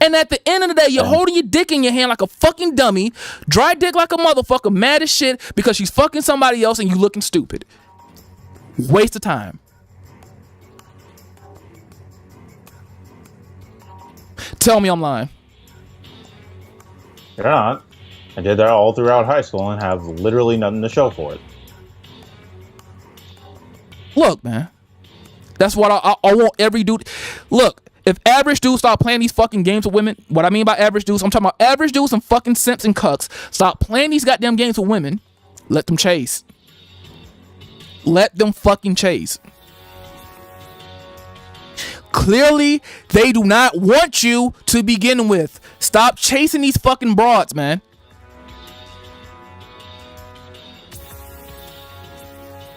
And at the end of the day, you're holding your dick in your hand like a fucking dummy, dry dick like a motherfucker, mad as shit because she's fucking somebody else and you looking stupid. Waste of time. Tell me I'm lying. You're not. I did that all throughout high school and have literally nothing to show for it. Look, man. That's what I want every dude. Look, if average dudes stop playing these fucking games with women, what I mean by average dudes, I'm talking about average dudes and fucking simps and cucks. Stop playing these goddamn games with women. Let them chase. Let them fucking chase. Clearly, they do not want you to begin with. Stop chasing these fucking broads, man.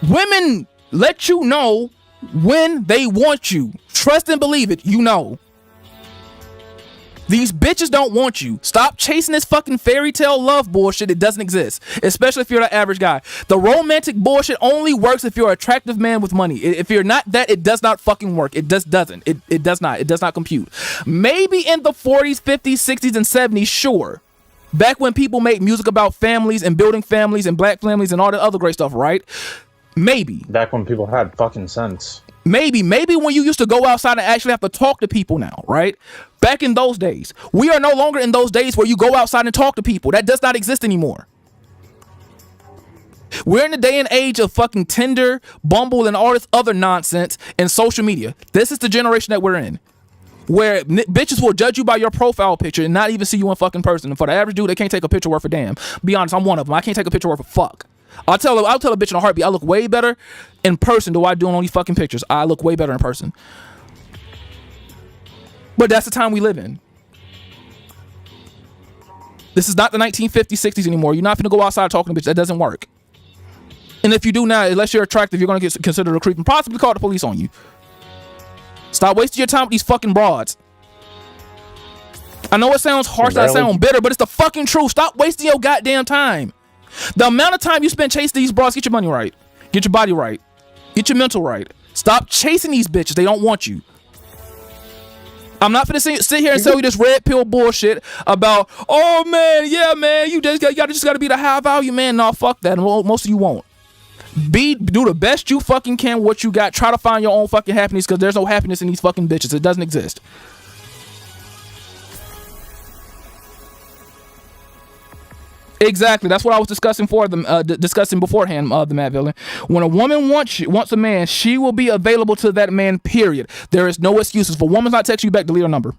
Women let you know when they want you. Trust and believe it, you know. These bitches don't want you. Stop chasing this fucking fairy tale love bullshit. It doesn't exist. Especially if you're the average guy. The romantic bullshit only works if you're an attractive man with money. If you're not that, it does not fucking work. It just doesn't. It does not. It does not compute. Maybe in the 40s, 50s, 60s, and 70s, sure. Back when people made music about families and building families and black families and all the other great stuff, right? Maybe. Back when people had fucking sense. Maybe when you used to go outside and actually have to talk to people now, right? Back in those days. We are no longer in those days where you go outside and talk to people. That does not exist anymore. We're in the day and age of fucking Tinder, Bumble, and all this other nonsense and social media. This is the generation that we're in. Where bitches will judge you by your profile picture and not even see you in fucking person. And for the average dude, they can't take a picture worth a damn. Be honest, I'm one of them. I can't take a picture worth a fuck. I'll tell a bitch in a heartbeat, I look way better in person than what I do on these fucking pictures. I look way better in person. But that's the time we live in. This is not the 1950s, 60s anymore. You're not gonna go outside talking to bitches. That doesn't work. And if you do now, unless you're attractive, you're gonna get considered a creep and possibly call the police on you. Stop wasting your time with these fucking broads. I know it sounds harsh, I sound bitter, but it's the fucking truth. Stop wasting your goddamn time. The amount of time you spend chasing these bras, get your money right. Get your body right. Get your mental right. Stop chasing these bitches. They don't want you. I'm not gonna sit here and tell you this red pill bullshit about, oh man, yeah man, you just gotta be the high value man. No, fuck that. Most of you won't. Do the best you fucking can with what you got. Try to find your own fucking happiness, because there's no happiness in these fucking bitches. It doesn't exist. Exactly. That's what I was discussing beforehand, the Mad Villain. When a woman wants a man, she will be available to that man, period. There is no excuses. If a woman's not texting you back, delete her number.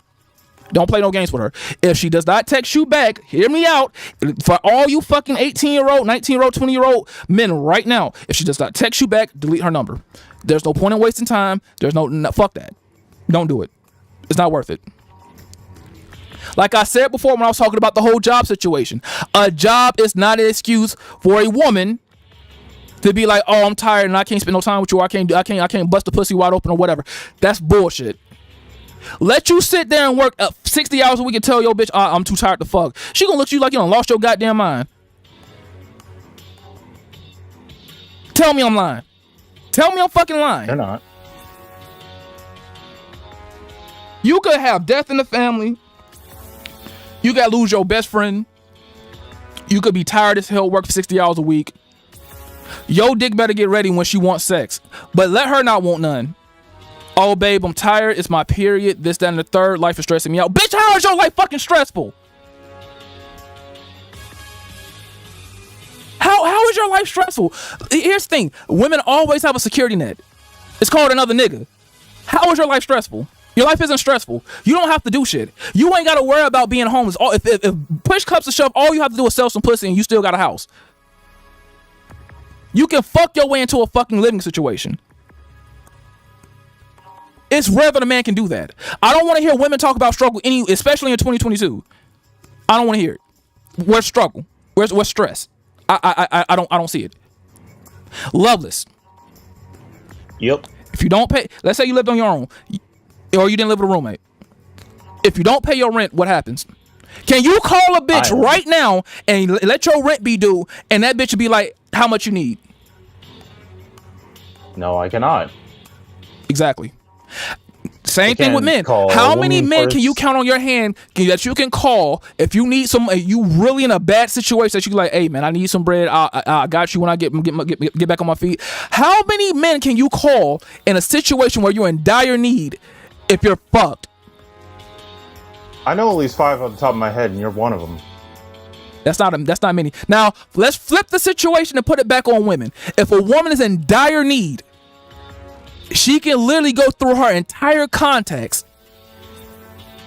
Don't play no games with her. If she does not text you back, hear me out. For all you fucking 18-year-old, 19-year-old, 20-year-old men right now, if she does not text you back, delete her number. There's no point in wasting time. There's no fuck that. Don't do it. It's not worth it. Like I said before when I was talking about the whole job situation, a job is not an excuse for a woman to be like, oh, I'm tired and I can't spend no time with you. I can't bust a pussy wide open or whatever. That's bullshit. Let you sit there and work 60 hours a week and tell your bitch, I'm too tired to fuck. She gonna look at you like you done lost your goddamn mind. Tell me I'm lying. Tell me I'm fucking lying. They're not. You could have death in the family. You gotta lose your best friend. You could be tired as hell, work for 60 hours a week. Your dick better get ready when she wants sex. But let her not want none. Oh, babe, I'm tired. It's my period. This, that, and the third. Life is stressing me out. Bitch, how is your life fucking stressful? How is your life stressful? Here's the thing. Women always have a security net. It's called another nigga. How is your life stressful? Your life isn't stressful. You don't have to do shit. You ain't got to worry about being homeless. If push comes to shove, all you have to do is sell some pussy and you still got a house. You can fuck your way into a fucking living situation. It's rare that a man can do that. I don't want to hear women talk about struggle, especially in 2022. I don't want to hear it. Where's struggle? Where's stress? I don't see it. Loveless. Yep. If you don't pay, let's say you lived on your own, or you didn't live with a roommate. If you don't pay your rent, what happens? Can you call a bitch right now and let your rent be due, and that bitch will be like, how much you need? No, I cannot. Exactly. Same thing with men. How many men can you count on your hand that you can call if you need some? You really in a bad situation that you like, hey man, I need some bread. I got you when I get back on my feet. How many men can you call in a situation where you're in dire need if you're fucked? I know at least 5 off the top of my head, and you're one of them. That's not many. Now let's flip the situation and put it back on women. If a woman is in dire need, she can literally go through her entire contacts,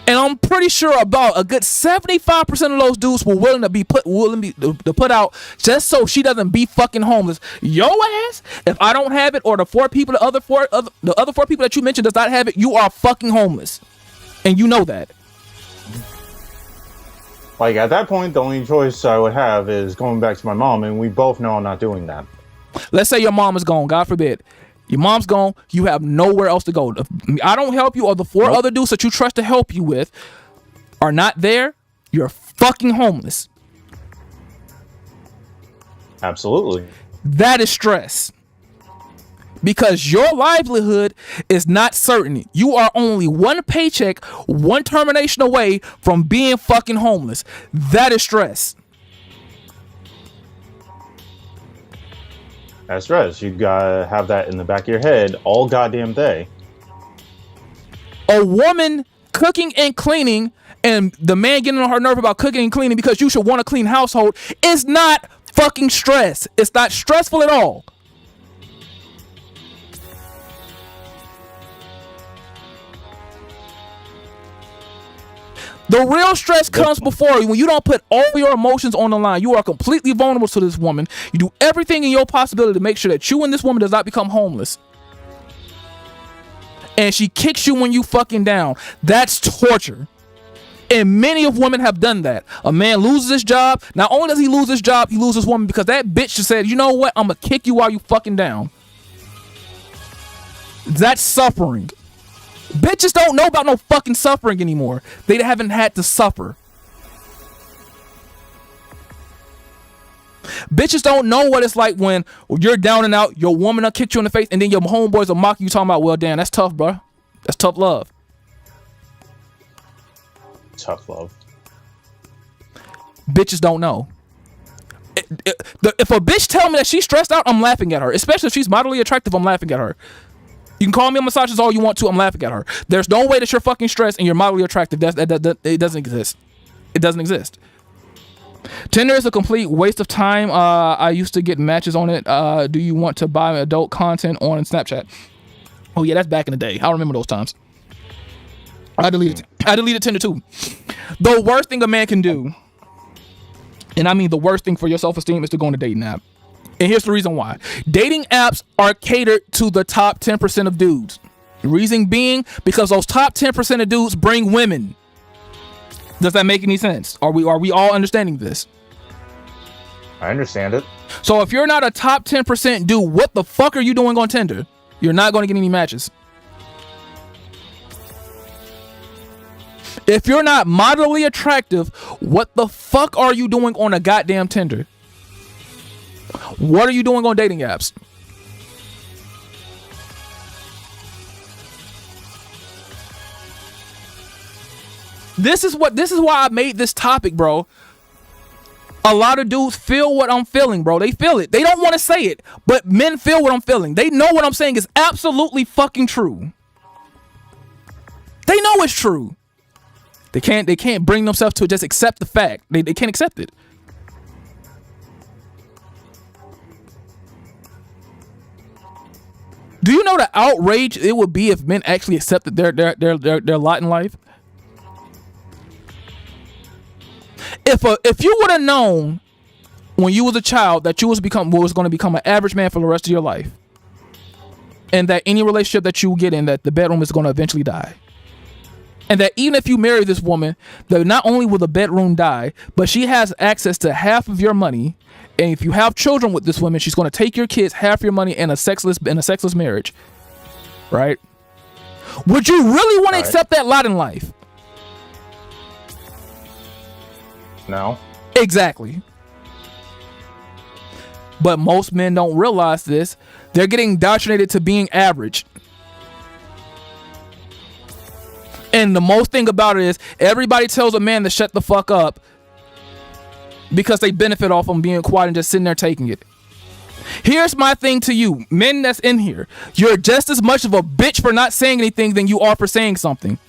and I'm pretty sure about a good 75% of those dudes were willing to put out just so she doesn't be fucking homeless. Yo ass, if I don't have it, or the other four people that you mentioned does not have it, you are fucking homeless, and you know that. Like, at that point, the only choice I would have is going back to my mom, and we both know I'm not doing that. Let's say your mom is gone, God forbid. Your mom's gone, you have nowhere else to go. If I don't help you, or the 4 other dudes that you trust to help you with are not there, you're fucking homeless. Absolutely. That is stress. Because your livelihood is not certain. You are only one paycheck, one termination away from being fucking homeless. That is stress. That's stress. You gotta have that in the back of your head all goddamn day. A woman cooking and cleaning, and the man getting on her nerve about cooking and cleaning because you should want a clean household, is not fucking stress. It's not stressful at all. The real stress comes before you when you don't put all your emotions on the line. You are completely vulnerable to this woman. You do everything in your possibility to make sure that you and this woman does not become homeless. And she kicks you when you fucking down. That's torture. And many of women have done that. A man loses his job. Not only does he lose his job, he loses woman because that bitch just said, you know what? I'm going to kick you while you fucking down. That's suffering. Bitches don't know about no fucking suffering anymore. They haven't had to suffer. Bitches don't know what it's like when you're down and out, your woman will kick you in the face, and then your homeboys will mock you talking about, well, damn, that's tough, bro. That's tough love. Tough love. Bitches don't know. If a bitch tell me that she's stressed out, I'm laughing at her. Especially if she's moderately attractive, I'm laughing at her. You can call me a misogynist all you want to, I'm laughing at her. There's no way that you're fucking stressed and you're moderately attractive. It doesn't exist. It doesn't exist. Tinder is a complete waste of time. I used to get matches on it. Do you want to buy adult content on Snapchat? Oh yeah, that's back in the day. I remember those times. I deleted Tinder too. The worst thing a man can do, and I mean the worst thing for your self-esteem, is to go on a dating app. And here's the reason why. Dating apps are catered to the top 10% of dudes. The reason being because those top 10% of dudes bring women. Does that make any sense? Are we all understanding this? I understand it. So if you're not a top 10% dude, what the fuck are you doing on Tinder? You're not going to get any matches. If you're not moderately attractive, what the fuck are you doing on a goddamn Tinder? What are you doing on dating apps? This is why I made this topic, bro. A lot of dudes feel what I'm feeling, bro. They feel it. They don't want to say it, but men feel what I'm feeling. They know what I'm saying is absolutely fucking true. They know it's true. They can't bring themselves to just accept the fact. They can't accept it. Do you know the outrage it would be if men actually accepted their lot in life? If you would have known when you was a child that you was going to become an average man for the rest of your life, and that any relationship that you get in, that the bedroom is going to eventually die, and that even if you marry this woman, that not only will the bedroom die, but she has access to half of your money, and if you have children with this woman, she's going to take your kids, half your money, in a sexless marriage, right? Would you really want to accept that lot in life? No. Exactly. But most men don't realize this. They're getting indoctrinated to being average. And the most thing about it is everybody tells a man to shut the fuck up because they benefit off him being quiet and just sitting there taking it. Here's my thing to you, men that's in here. You're just as much of a bitch for not saying anything than you are for saying something.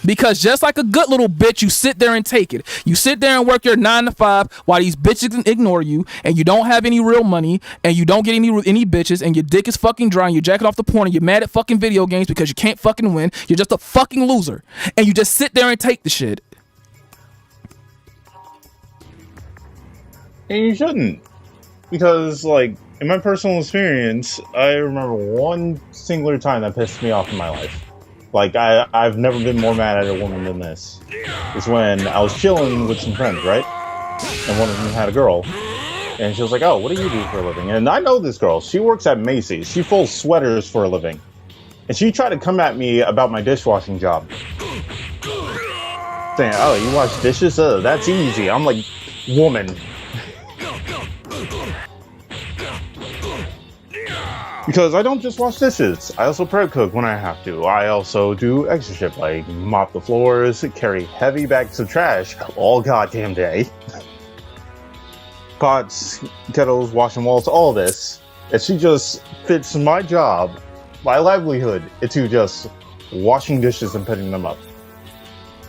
Because just like a good little bitch, you sit there and take it. You sit there and work your 9 to 5 while these bitches ignore you, and you don't have any real money, and you don't get any bitches, and your dick is fucking dry, and you're jacking off the porn, and you're mad at fucking video games because you can't fucking win. You're just a fucking loser. And you just sit there and take the shit. And you shouldn't. Because, like, in my personal experience, I remember one singular time that pissed me off in my life. Like, I've never been more mad at a woman than this. It's when I was chilling with some friends, right? And one of them had a girl. And she was like, oh, what do you do for a living? And I know this girl. She works at Macy's. She folds sweaters for a living. And she tried to come at me about my dishwashing job. Saying, oh, you wash dishes? That's easy. I'm like, woman. Because I don't just wash dishes. I also prep cook when I have to. I also do extra shit like mop the floors, carry heavy bags of trash all goddamn day. Pots, kettles, washing walls, all this. And she just fits my job, my livelihood, into just washing dishes and putting them up.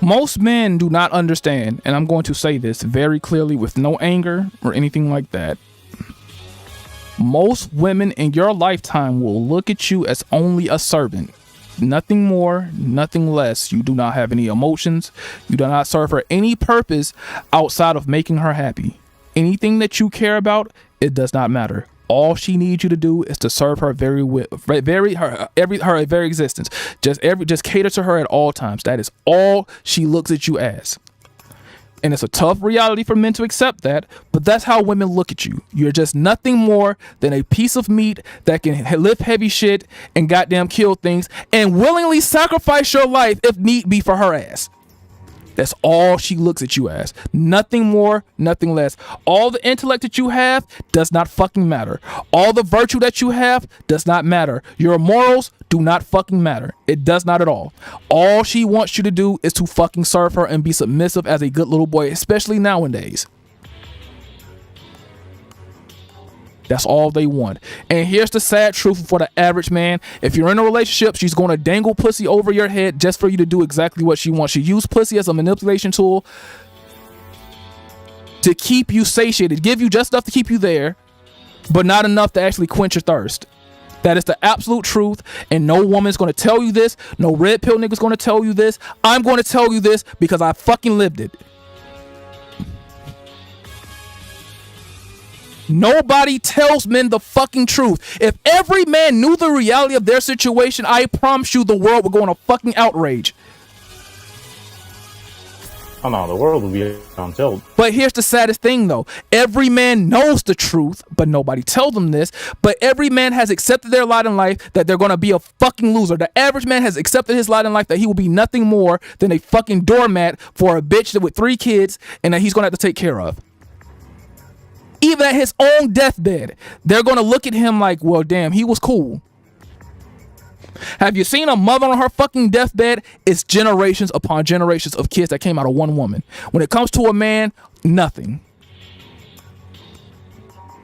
Most men do not understand, and I'm going to say this very clearly with no anger or anything like that. Most women in your lifetime will look at you as only a servant. Nothing more, nothing less. You do not have any emotions. You do not serve her any purpose outside of making her happy. Anything that you care about, it does not matter. All she needs you to do is to serve her very existence. Just cater to her at all times. That is all she looks at you as. And it's a tough reality for men to accept that, but that's how women look at you. You're just nothing more than a piece of meat that can lift heavy shit and goddamn kill things and willingly sacrifice your life if need be for her ass. That's all she looks at you as. Nothing more, nothing less. All the intellect that you have does not fucking matter. All the virtue that you have does not matter. Your morals do not fucking matter. It does not at all. All she wants you to do is to fucking serve her and be submissive as a good little boy, especially nowadays. That's all they want. And here's the sad truth for the average man. If you're in a relationship, she's going to dangle pussy over your head just for you to do exactly what she wants. She used pussy as a manipulation tool to keep you satiated, give you just enough to keep you there, but not enough to actually quench your thirst. That is the absolute truth, and no woman's going to tell you this. No red pill nigga's going to tell you this. I'm going to tell you this because I fucking lived it. Nobody tells men the fucking truth. If every man knew the reality of their situation, I promise you the world would go on a fucking outrage. Oh no, the world will be on tilt. But here's the saddest thing though. Every man knows the truth, but nobody tells them this. But every man has accepted their lot in life that they're going to be a fucking loser. The average man has accepted his lot in life that he will be nothing more than a fucking doormat for a bitch with 3 kids and that he's going to have to take care of. Even at his own deathbed, they're going to look at him like, well, damn, he was cool. Have you seen a mother on her fucking deathbed? It's generations upon generations of kids that came out of one woman. When it comes to a man, nothing.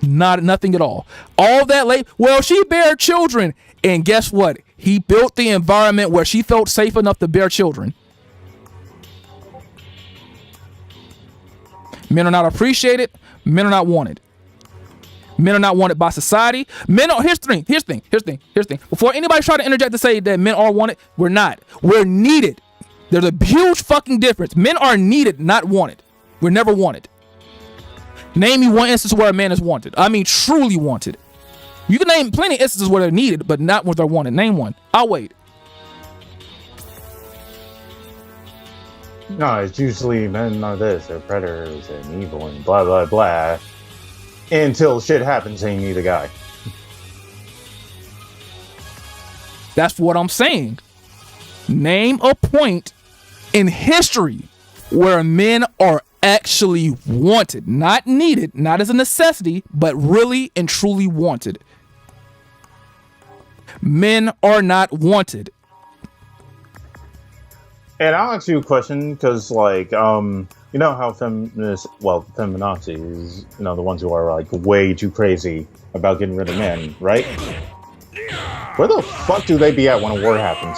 Nothing at all. All that late, well, she bare children. And guess what? He built the environment where she felt safe enough to bear children. Men are not appreciated. Men are not wanted. Men are not wanted by society. Men are, here's the thing. Before anybody try to interject to say that men are wanted, we're not. We're needed. There's a huge fucking difference. Men are needed, not wanted. We're never wanted. Name me one instance where a man is wanted. I mean, truly wanted. You can name plenty of instances where they're needed, but not where they're wanted. Name one. I'll wait. No, it's usually men are this, they're predators and evil and blah blah blah. Until shit happens and you need a guy. That's what I'm saying. Name a point in history where men are actually wanted, not needed, not as a necessity, but really and truly wanted. Men are not wanted. And I'll ask you a question, because, like, you know how feminazis, you know, the ones who are, like, way too crazy about getting rid of men, right? Where the fuck do they be at when a war happens?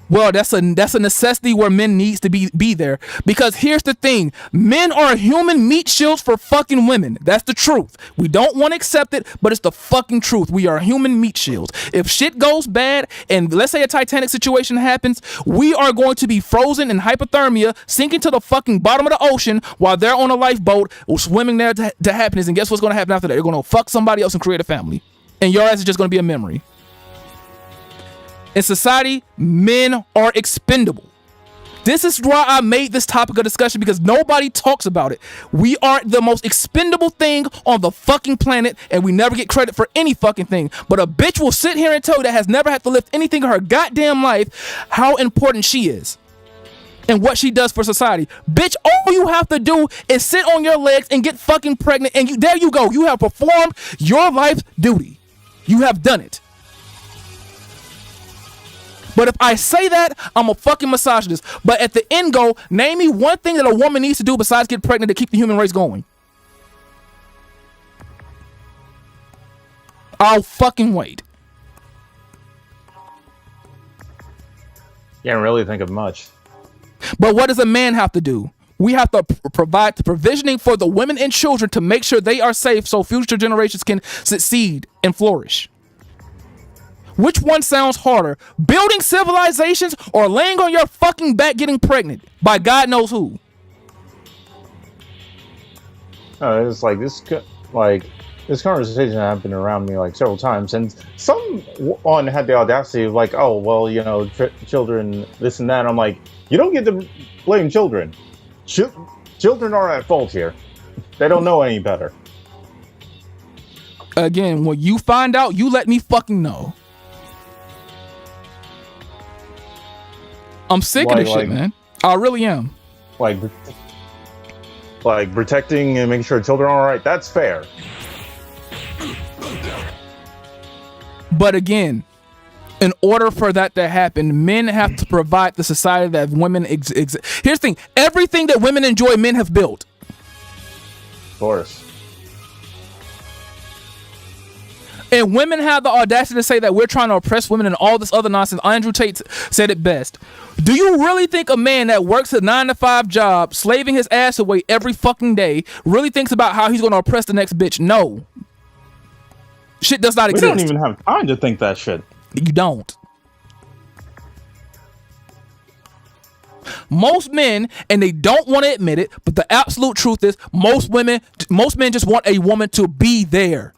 Well, that's a necessity where men needs to be there. Because here's the thing. Men are human meat shields for fucking women. That's the truth. We don't want to accept it, but it's the fucking truth. We are human meat shields. If shit goes bad, and let's say a Titanic situation happens, we are going to be frozen in hypothermia, sinking to the fucking bottom of the ocean while they're on a lifeboat or swimming there to happiness. And guess what's going to happen after that? They're going to fuck somebody else and create a family. And your ass is just going to be a memory. In society, men are expendable. This is why I made this topic of discussion, because nobody talks about it. We are the most expendable thing on the fucking planet, and we never get credit for any fucking thing. But a bitch will sit here and tell you that has never had to lift anything in her goddamn life how important she is and what she does for society. Bitch, all you have to do is sit on your legs and get fucking pregnant, and there you go. You have performed your life's duty. You have done it. But if I say that, I'm a fucking misogynist. But at the end goal, name me one thing that a woman needs to do besides get pregnant to keep the human race going. I'll fucking wait. Can't really think of much. But what does a man have to do? We have to provide the provisioning for the women and children to make sure they are safe so future generations can succeed and flourish. Which one sounds harder? Building civilizations or laying on your fucking back getting pregnant by God knows who? It's like this conversation happened around me like several times, and someone had the audacity of like, oh well, you know, children, this and that. I'm like, you don't get to blame children. Children are at fault here. They don't know any better. Again, when you find out, you let me fucking know. I'm sick of this shit, man. I really am. Like protecting and making sure children are all right. That's fair. But again, in order for that to happen, men have to provide the society that women Here's the thing. Everything that women enjoy, men have built. Of course. And women have the audacity to say that we're trying to oppress women and all this other nonsense. Andrew Tate said it best. Do you really think a man that works a 9-to-5 job, slaving his ass away every fucking day, really thinks about how he's going to oppress the next bitch? No. Shit does not exist. We don't even have time to think that shit. You don't. Most men, and they don't want to admit it, but the absolute truth is most men just want a woman to be there.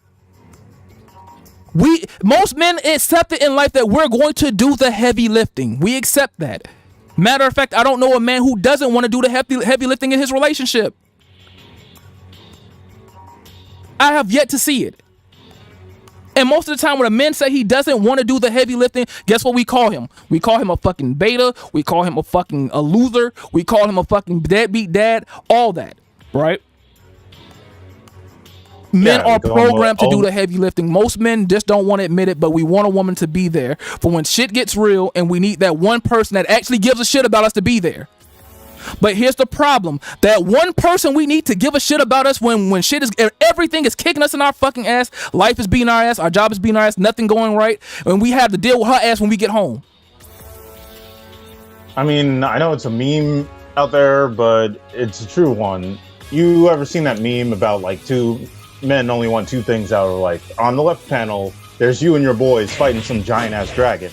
Most men accept it in life that we're going to do the heavy lifting. We accept that. Matter of fact, I don't know a man who doesn't want to do the heavy lifting in his relationship. I have yet to see it. And most of the time when a man say he doesn't want to do the heavy lifting, guess what we call him? We call him a fucking beta. We call him a loser. We call him a fucking deadbeat dad. All that, right? Men are programmed to do the heavy lifting. Most men just don't want to admit it, but we want a woman to be there for when shit gets real, and we need that one person that actually gives a shit about us to be there. But here's the problem. That one person we need to give a shit about us when shit is, everything is kicking us in our fucking ass, life is beating our ass, our job is beating our ass, nothing going right, and we have to deal with her ass when we get home. I mean, I know it's a meme out there, but it's a true one. You ever seen that meme about like two men only want two things out of life? On the left panel, there's you and your boys fighting some giant ass dragon.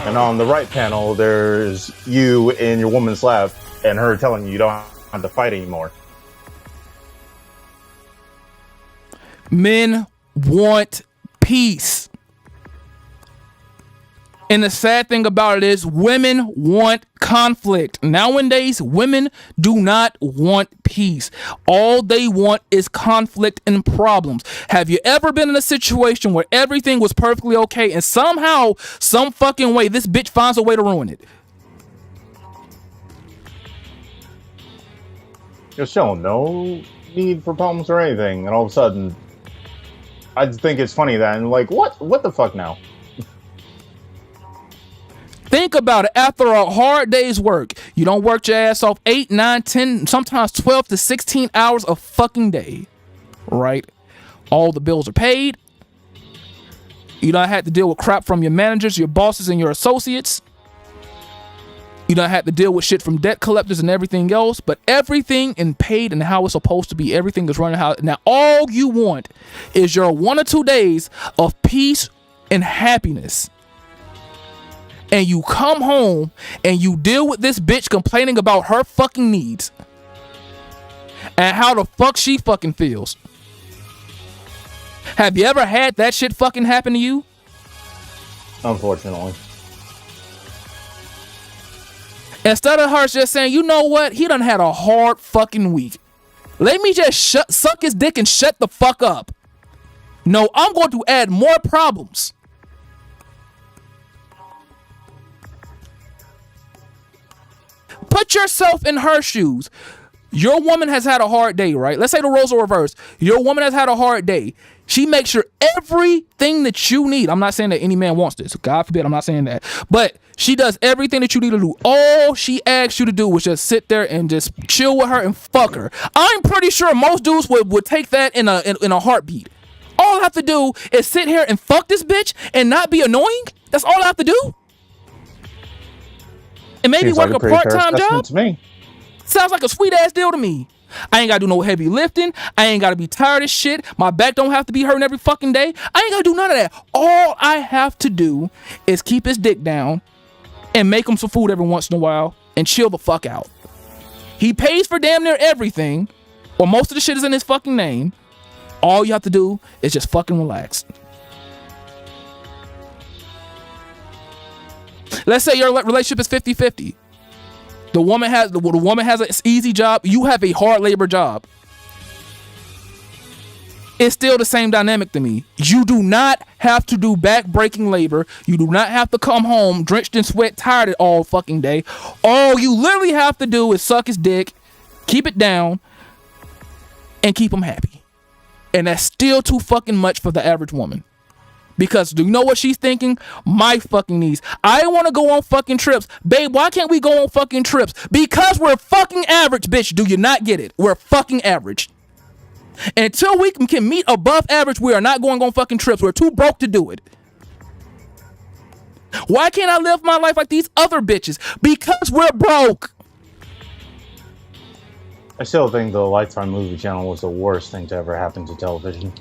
And on the right panel, there's you in your woman's lap and her telling you don't have to fight anymore. Men want peace. And the sad thing about it is women want conflict. Nowadays, women do not want peace. All they want is conflict and problems. Have you ever been in a situation where everything was perfectly okay and somehow, some fucking way, this bitch finds a way to ruin it? You're showing no need for problems or anything, and all of a sudden, I think it's funny then, like, what the fuck now? Think about it. After a hard day's work, you don't work your ass off 8, 9, 10, sometimes 12 to 16 hours a fucking day, right? All the bills are paid. You don't have to deal with crap from your managers, your bosses, and your associates. You don't have to deal with shit from debt collectors and everything else, but everything and paid and how it's supposed to be. Everything is running how. Now, all you want is your 1 or 2 days of peace and happiness. And you come home and you deal with this bitch complaining about her fucking needs and how the fuck she fucking feels. Have you ever had that shit fucking happen to you? Unfortunately. Instead of her just saying, you know what? He done had a hard fucking week. Let me just suck his dick and shut the fuck up. No, I'm going to add more problems. Put yourself in her shoes. Your woman has had a hard day, right? Let's say the roles are reversed. Your woman has had a hard day. She makes sure everything that you need. I'm not saying that any man wants this. God forbid, I'm not saying that. But she does everything that you need to do. All she asks you to do was just sit there and just chill with her and fuck her. I'm pretty sure most dudes would take that in a heartbeat. All I have to do is sit here and fuck this bitch and not be annoying. That's all I have to do. And maybe work a part-time job. To me. Sounds like a sweet ass deal to me. I ain't gotta do no heavy lifting. I ain't gotta be tired of shit. My back don't have to be hurting every fucking day. I ain't gotta do none of that. All I have to do is keep his dick down and make him some food every once in a while and chill the fuck out. He pays for damn near everything, or most of the shit is in his fucking name. All you have to do is just fucking relax. Let's say your relationship is 50-50. The woman has an easy job. You have a hard labor job. It's still the same dynamic to me. You do not have to do back-breaking labor. You do not have to come home drenched in sweat, tired all fucking day. All you literally have to do is suck his dick, keep it down, and keep him happy. And that's still too fucking much for the average woman. Because do you know what she's thinking? My fucking needs. I want to go on fucking trips. Babe, why can't we go on fucking trips? Because we're fucking average, bitch. Do you not get it? We're fucking average. Until we can meet above average, we are not going on fucking trips. We're too broke to do it. Why can't I live my life like these other bitches? Because we're broke. I still think the Lifetime movie channel was the worst thing to ever happen to television.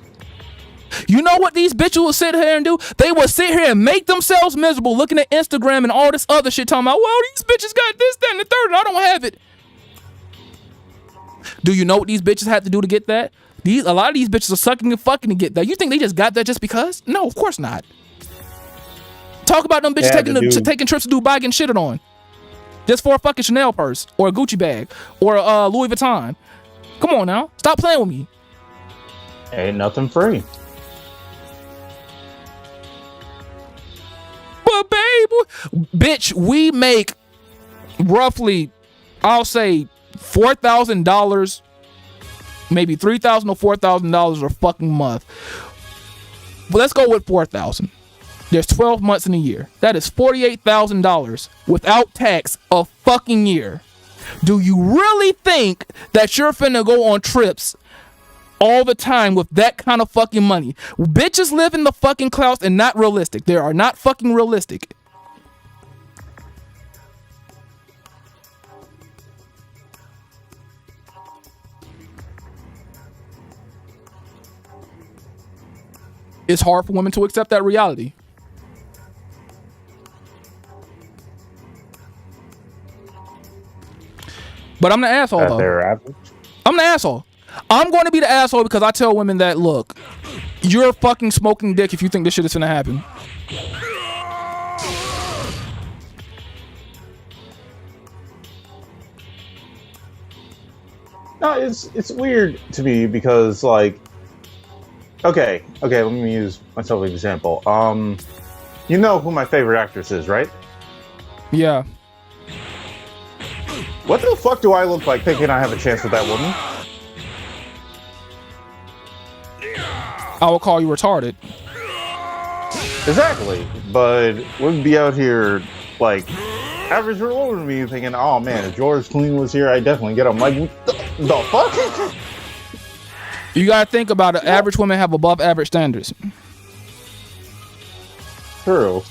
You know what these bitches will sit here and do? They will sit here and make themselves miserable looking at Instagram and all this other shit talking about, well, these bitches got this, that, and the third, and I don't have it. Do you know what these bitches had to do to get that? A lot of these bitches are sucking and fucking to get that. You think they just got that just because? No, of course not. Talk about them bitches taking trips to Dubai getting shitted on. Just for a fucking Chanel purse or a Gucci bag or a Louis Vuitton. Come on now. Stop playing with me. Ain't nothing free. But babe, bitch, we make roughly, I'll say $4,000, maybe $3,000 or $4,000 a fucking month. But let's go with 4,000. There's 12 months in a year. That is $48,000 without tax a fucking year. Do you really think that you're finna go on trips all the time with that kind of fucking money? Bitches live in the fucking clouds and not realistic. They are not fucking realistic. It's hard for women to accept that reality. But I'm the asshole though. They're average. I'm the asshole. I'm going to be the asshole because I tell women that, look, you're fucking smoking dick if you think this shit is gonna happen. No, it's weird to me because, like, okay, let me use myself as an example. You know who my favorite actress is, right? Yeah. What the fuck do I look like thinking I have a chance with that woman? I will call you retarded. Exactly, but wouldn't be out here like average woman to me thinking, oh man, if George Clooney was here, I'd definitely get him. Like, the fuck? You gotta think about it. Average women have above average standards. True.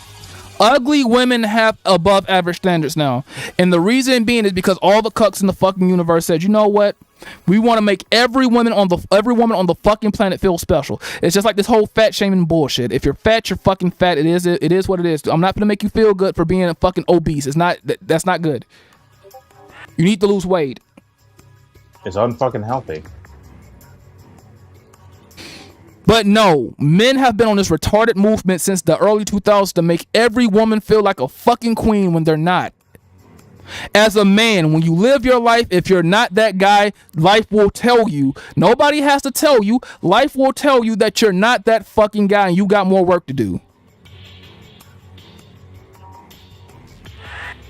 Ugly women have above average standards now. And the reason being is because all the cucks in the fucking universe said, you know what? We want to make every woman on the fucking planet feel special. It's just like this whole fat shaming bullshit. If you're fat, you're fucking fat. It is what it is. I'm not gonna make you feel good for being fucking obese. That's not good. You need to lose weight. It's unfucking healthy. But no, men have been on this retarded movement since the early 2000s to make every woman feel like a fucking queen when they're not. As a man, when you live your life, if you're not that guy, life will tell you. Nobody has to tell you. Life will tell you that you're not that fucking guy and you got more work to do.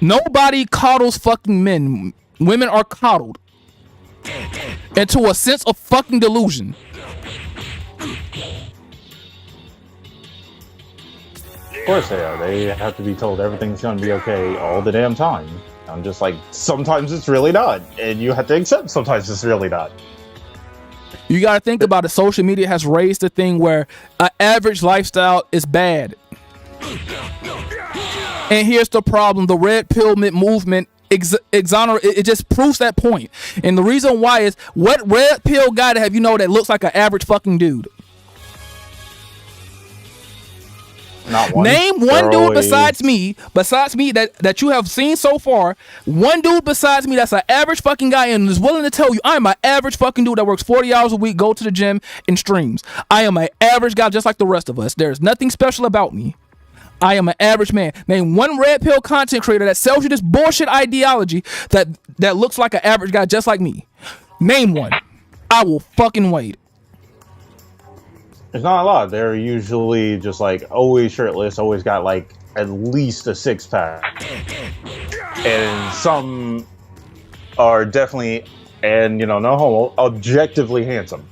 Nobody coddles fucking men. Women are coddled into a sense of fucking delusion. Of course they are. They have to be told everything's gonna be okay all the damn time. I'm just like, sometimes it's really not. And you have to accept sometimes it's really not. You gotta think about it. Social media has raised the thing where an average lifestyle is bad. And here's the problem. The red pill movement it just proves that point. And the reason why is, what red pill guy have you know that looks like an average fucking dude? Not one. Name one dude besides me that you have seen so far. One dude besides me that's an average fucking guy and is willing to tell you, I'm an average fucking dude that works 40 hours a week, go to the gym and streams. I am an average guy just like the rest of us. There's nothing special about me. I am an average man. Name one red pill content creator that sells you this bullshit ideology that looks like an average guy just like me. Name one. I will fucking wait. There's not a lot. They're usually just like always shirtless, always got like at least a 6-pack. And some are definitely, and you know, no homo, objectively handsome.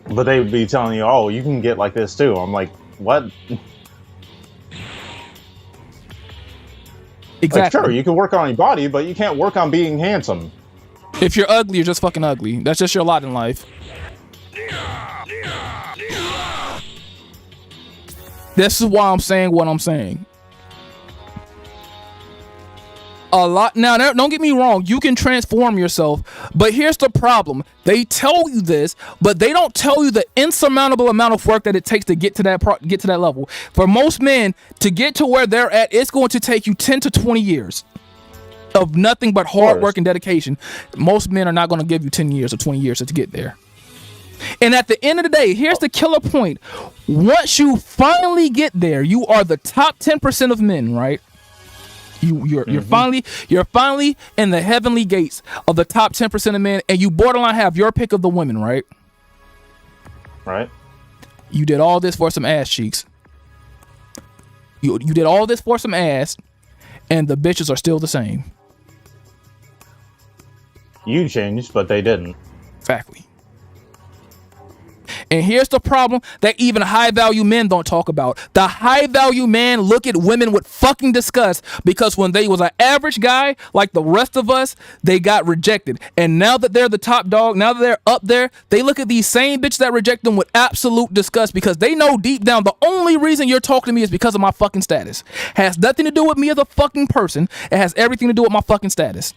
But they would be telling you, oh, you can get like this too. I'm like, what? Exactly. Like, sure, you can work on your body, but you can't work on being handsome. If you're ugly, you're just fucking ugly. That's just your lot in life. This is why I'm saying what I'm saying. A lot now, don't get me wrong, you can transform yourself, but here's the problem. They tell you this, but they don't tell you the insurmountable amount of work that it takes to get to that level. For most men to get to where they're at, it's going to take you 10 to 20 years of nothing but hard work and dedication. Most men are not going to give you 10 years or 20 years to get there. And at the end of the day, here's the killer point. Once you finally get there, you are the top 10% of men, right? You're finally in the heavenly gates of the top 10% of men, and you borderline have your pick of the women, right? Right. You did all this for some ass cheeks. You did all this for some ass, and the bitches are still the same. You changed, but they didn't. Exactly. And here's the problem that even high value men don't talk about. The high value man look at women with fucking disgust because when they was an average guy like the rest of us, they got rejected. And now that they're the top dog, now that they're up there, they look at these same bitches that reject them with absolute disgust because they know deep down the only reason you're talking to me is because of my fucking status. Has nothing to do with me as a fucking person. It has everything to do with my fucking status.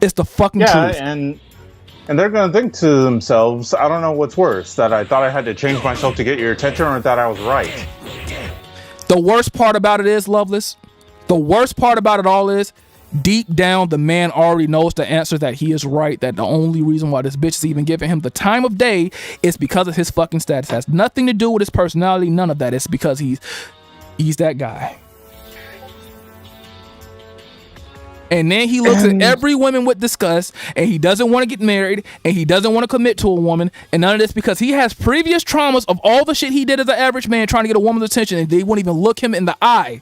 It's the fucking truth. And they're going to think to themselves, I don't know what's worse, that I thought I had to change myself to get your attention or that I was right. The worst part about it is, Loveless, the worst part about it all is, deep down, the man already knows the answer that he is right, that the only reason why this bitch is even giving him the time of day is because of his fucking status. It has nothing to do with his personality, none of that. It's because he's that guy. And then he looks at every woman with disgust, and he doesn't want to get married, and he doesn't want to commit to a woman, and none of this because he has previous traumas of all the shit he did as an average man trying to get a woman's attention, and they won't even look him in the eye.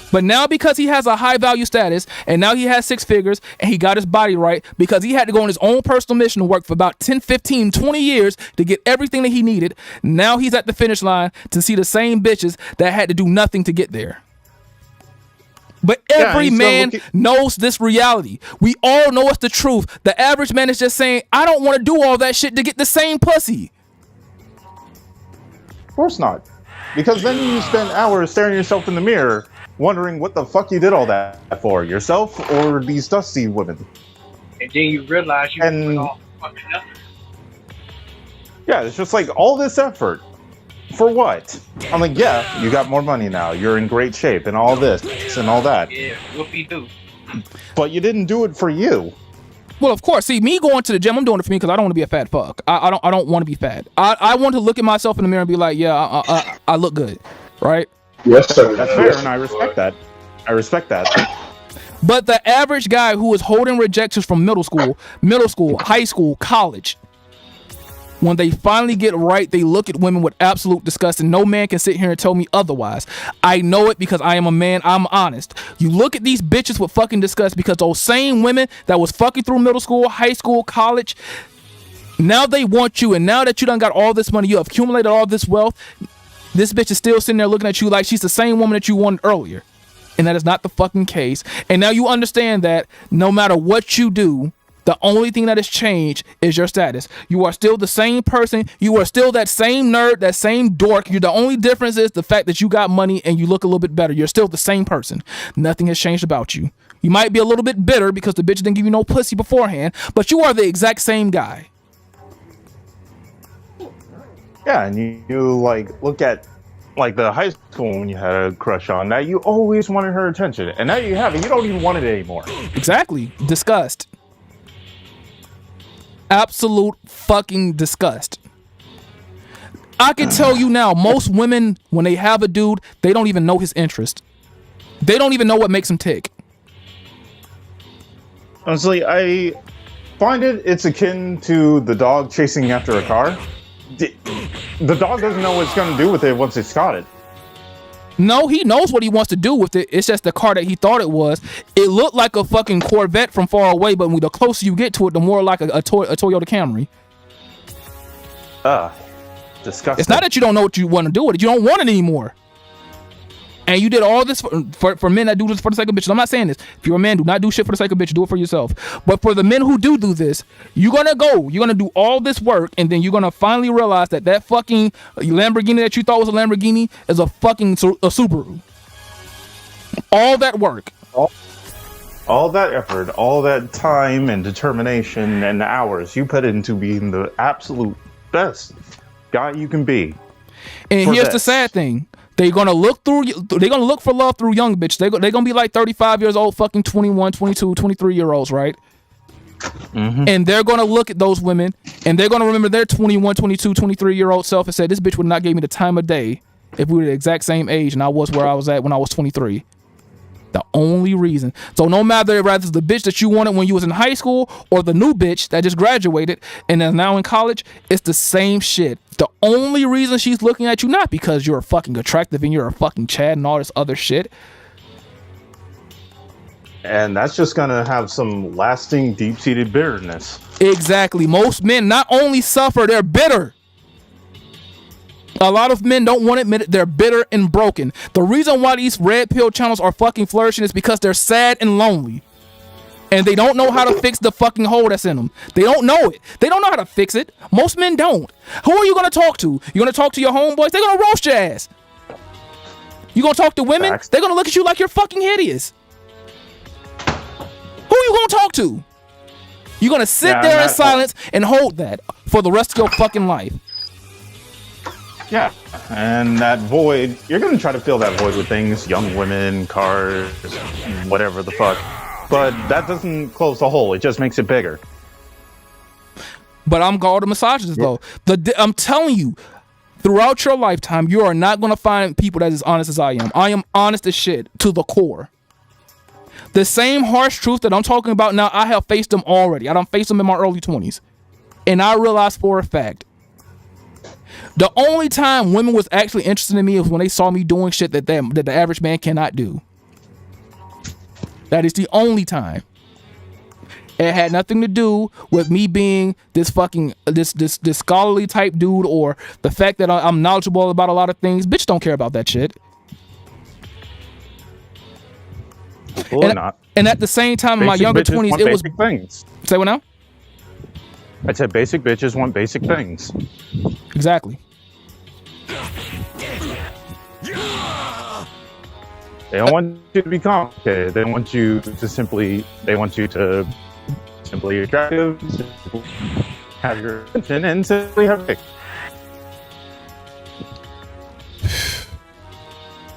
But now because he has a high value status, and now he has 6 figures, and he got his body right, because he had to go on his own personal mission to work for about 10, 15, 20 years to get everything that he needed, now he's at the finish line to see the same bitches that had to do nothing to get there. But every man knows this reality. We all know it's the truth. The average man is just saying, I don't want to do all that shit to get the same pussy. Of course not. Because then you spend hours staring yourself in the mirror, wondering what the fuck you did all that for. Yourself or these dusty women. And then you realize you went all fucking nothing. Yeah, it's just like all this effort. For what? I'm like, yeah, you got more money now. You're in great shape and all this and all that. Yeah, whoopie-doo. But you didn't do it for you. Well, of course. See, me going to the gym, I'm doing it for me because I don't want to be a fat fuck. I don't want to be fat. I want to look at myself in the mirror and be like, yeah, I look good, right? Yes, sir. That's fair, and I respect that. I respect that. But the average guy who is holding rejections from middle school, high school, college, when they finally get right, they look at women with absolute disgust, and no man can sit here and tell me otherwise. I know it because I am a man. I'm honest. You look at these bitches with fucking disgust because those same women that was fucking through middle school, high school, college, now they want you, and now that you done got all this money, you have accumulated all this wealth, this bitch is still sitting there looking at you like she's the same woman that you wanted earlier. And that is not the fucking case. And now you understand that no matter what you do, the only thing that has changed is your status. You are still the same person. You are still that same nerd, that same dork. The only difference is the fact that you got money and you look a little bit better. You're still the same person. Nothing has changed about you. You might be a little bit bitter because the bitch didn't give you no pussy beforehand, but you are the exact same guy. Yeah, and you like look at like the high school when you had a crush on that, you always wanted her attention, and now you have it. You don't even want it anymore. Exactly. Disgust. Absolute fucking disgust. I can tell you now, most women, when they have a dude, they don't even know his interest. They don't even know what makes him tick. Honestly, I find it's akin to the dog chasing after a car. The dog doesn't know what it's going to do with it once it's caught it. No, he knows what he wants to do with it. It's just the car that he thought it was. It looked like a fucking Corvette from far away, but the closer you get to it, the more like a Toyota Camry. Disgusting. It's not that you don't know what you want to do with it. You don't want it anymore. And you did all this for men that do this for the sake of bitches. I'm not saying this. If you're a man, do not do shit for the sake of bitch. Do it for yourself. But for the men who do this, you're going to do all this work, and then you're going to finally realize that fucking Lamborghini that you thought was a Lamborghini is a fucking a Subaru. All that work. All that effort, all that time and determination and hours you put into being the absolute best guy you can be. And here's the sad thing. They're gonna look for love through young bitch. They're gonna be like 35 years old, fucking 21, 22, 23-year-olds, right? Mm-hmm. And they're gonna look at those women and they're gonna remember their 21, 22, 23-year-old self and say, this bitch would not give me the time of day if we were the exact same age and I was where I was at when I was 23. The only reason. So no matter whether it's the bitch that you wanted when you was in high school or the new bitch that just graduated and is now in college, it's the same shit. The only reason she's looking at you, not because you're fucking attractive and you're a fucking Chad and all this other shit. And that's just gonna have some lasting, deep-seated bitterness. Exactly. Most men not only suffer, they're bitter. A lot of men don't want to admit it. They're bitter and broken. The reason why these red pill channels are fucking flourishing is because they're sad and lonely. And they don't know how to fix the fucking hole that's in them. They don't know it. They don't know how to fix it. Most men don't. Who are you going to talk to? You're going to talk to your homeboys? They're going to roast your ass. You going to talk to women? Facts. They're going to look at you like you're fucking hideous. Who are you going to talk to? You're going to sit there in silence and hold that for the rest of your fucking life. Yeah, and that void, you're going to try to fill that void with things, young women, cars, whatever the fuck. But that doesn't close the hole, it just makes it bigger. But I'm all the massages though. I'm telling you, throughout your lifetime, you are not going to find people that is honest as I am. I am honest as shit to the core. The same harsh truth that I'm talking about now, I have faced them already. I done faced them in my early 20s. And I realized for a fact, the only time women was actually interested in me was when they saw me doing shit that the average man cannot do. That is the only time. It had nothing to do with me being this fucking this scholarly type dude or the fact that I'm knowledgeable about a lot of things. Bitch don't care about that shit. Well, not. And at the same time, in my younger 20s, it was things. Say what now? I said basic bitches want basic things. Exactly. They don't want you to be complicated. They want you to simply attractive, have your attention, and simply have it.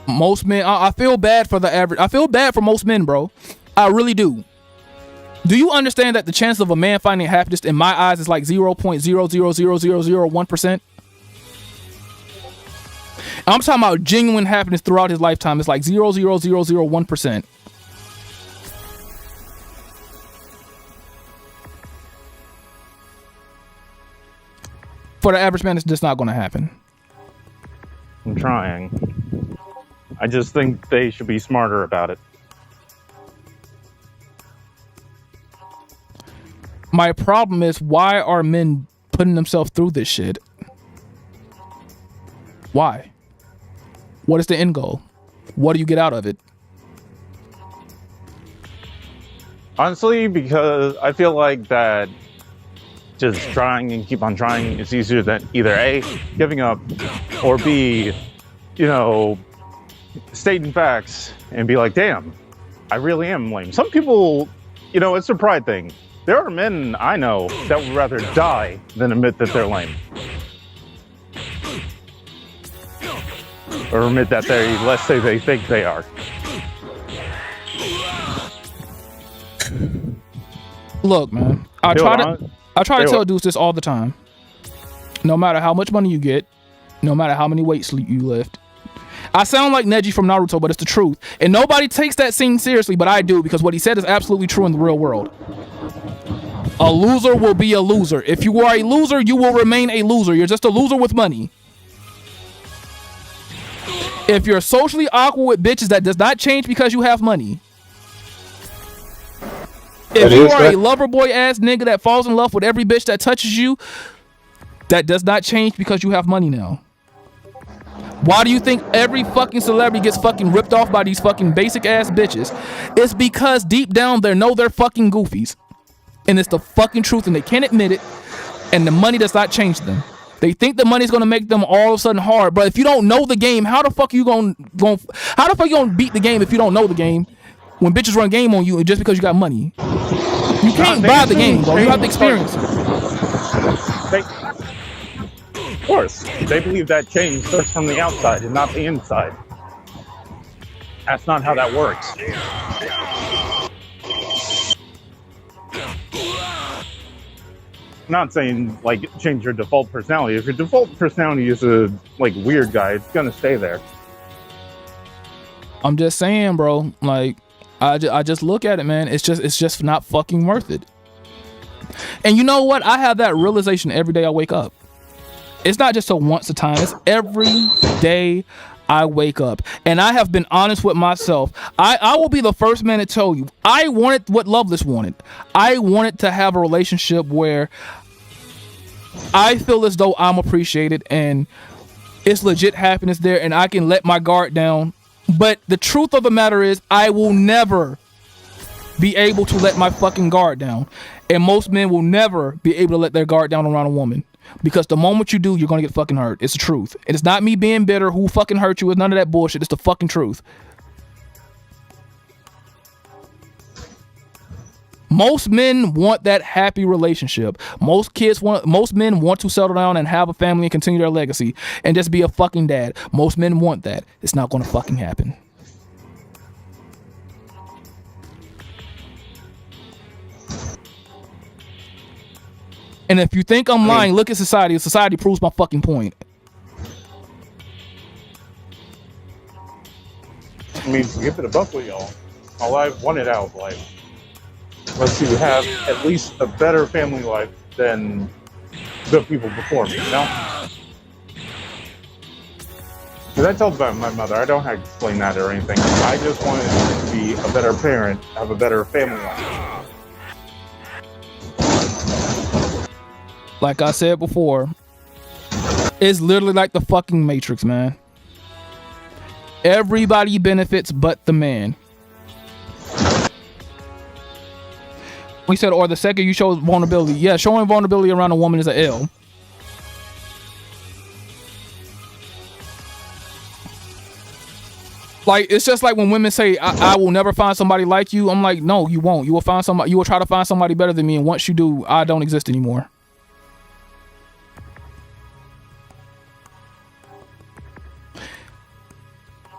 Most men, I feel bad for the average. I feel bad for most men, bro. I really do. Do you understand that the chance of a man finding happiness in my eyes is like 0.0000001%? I'm talking about genuine happiness throughout his lifetime. It's like 0.00001%. For the average man, it's just not going to happen. I'm trying. I just think they should be smarter about it. My problem is, why are men putting themselves through this shit? Why? What is the end goal? What do you get out of it? Honestly, because I feel like that just trying and keep on trying is easier than either A, giving up, or B, stating facts and be like, damn, I really am lame. Some people, it's a pride thing. There are men I know that would rather die than admit that they're lame. Or admit that let's say they think they are. Look, man, I try to tell dudes this all the time. No matter how much money you get, no matter how many weights you lift. I sound like Neji from Naruto, but it's the truth. And nobody takes that scene seriously, but I do, because what he said is absolutely true in the real world. A loser will be a loser. If you are a loser, you will remain a loser. You're just a loser with money. If you're socially awkward with bitches, that does not change because you have money. If you are a lover boy ass nigga that falls in love with every bitch that touches you, that does not change because you have money now. Why do you think every fucking celebrity gets fucking ripped off by these fucking basic ass bitches? It's because deep down they know they're fucking goofies. And it's the fucking truth, and they can't admit it, and the money does not change them. They think the money's gonna make them all of a sudden hard, but if you don't know the game, how the fuck you gonna beat the game if you don't know the game? When bitches run game on you just because you got money. You can't buy the game, bro. You have to experience it. Of course, they believe that change starts from the outside and not the inside. That's not how that works. I'm not saying like change your default personality. If your default personality is a like weird guy, it's gonna stay there. I'm just saying, bro. Like, I just look at it, man. It's just not fucking worth it. And you know what? I have that realization every day I wake up. It's not just a once a time. It's every day I wake up. And I have been honest with myself. I will be the first man to tell you, I wanted what Loveless wanted. I wanted to have a relationship where I feel as though I'm appreciated and it's legit happiness there and I can let my guard down. But the truth of the matter is I will never be able to let my fucking guard down. And most men will never be able to let their guard down around a woman. Because the moment you do, you're gonna get fucking hurt. It's the truth. And it's not me being bitter who fucking hurt you. It's none of that bullshit. It's the fucking truth. Most men want that happy relationship. Most men want to settle down and have a family and continue their legacy and just be a fucking dad. Most men want that. It's not gonna fucking happen. And if you think I'm lying, look at society. Society proves my fucking point. I mean, to give it a buck with y'all, all I've wanted out of life was to have at least a better family life than the people before me, you know? Because I told my mother, I don't have to explain that or anything. I just wanted to be a better parent, have a better family life. Like I said before, it's literally like the fucking Matrix, man. Everybody benefits but the man. We said, or the second you show vulnerability. Yeah, showing vulnerability around a woman is an L. Like, it's just like when women say, I will never find somebody like you. I'm like, no, you won't. You will find somebody. You will try to find somebody better than me. And once you do, I don't exist anymore.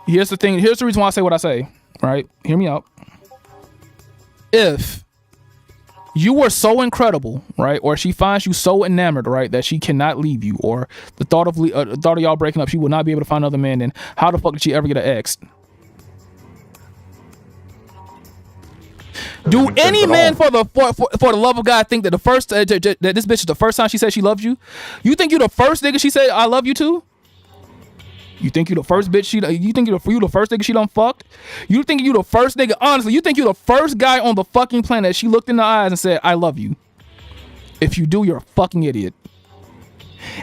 Here's the thing. Here's the reason why I say what I say, right? Hear me out. If you were so incredible, right, or she finds you so enamored, right, that she cannot leave you, or the thought of y'all breaking up, she will not be able to find another man, then how the fuck did she ever get an ex? Do any man for the love of God think that that this bitch is the first time she said she loves you? You think you the first nigga she said I love you to? You think you the first bitch you think you the first nigga she done fucked? You think you the first nigga, honestly, you think you the first guy on the fucking planet she looked in the eyes and said, I love you? If you do, you're a fucking idiot.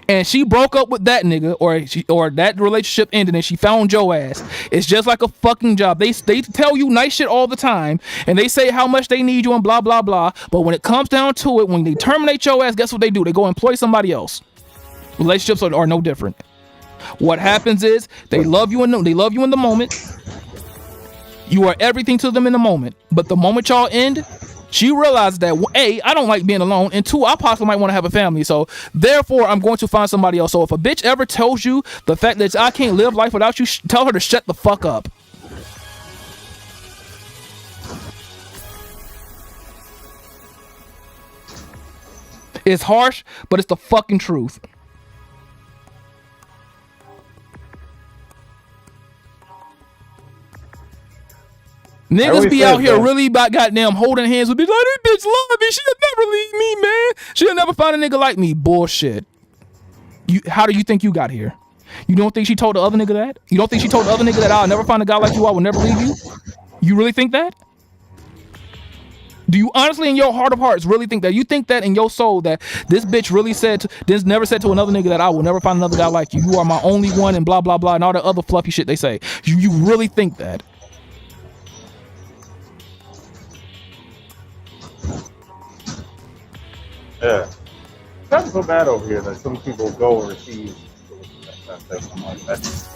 And she broke up with that nigga, or that relationship ended and she found your ass. It's just like a fucking job. They tell you nice shit all the time and they say how much they need you and blah blah blah. But when it comes down to it, when they terminate your ass, guess what they do? They go employ somebody else. Relationships are no different. What happens is they love you in the moment. You are everything to them in the moment. But the moment y'all end, she realizes that A, I don't like being alone, and 2, I possibly might want to have a family. So therefore, I'm going to find somebody else. So if a bitch ever tells you the fact that I can't live life without you, tell her to shut the fuck up. It's harsh, but it's the fucking truth. Niggas be say out it, here bro. really about goddamn holding hands with bitch like this bitch love me. She'll never leave me, man. She'll never find a nigga like me. Bullshit. How do you think you got here? You don't think she told the other nigga that? You don't think she told the other nigga that I'll never find a guy like you, I will never leave you? You really think that? Do you honestly in your heart of hearts really think that? You think that in your soul that this bitch really never said to another nigga that I will never find another guy like you. You are my only one and blah, blah, blah, and all the other fluffy shit they say. You really think that? Yeah. It's not so bad over here that some people go overseas. Something like that.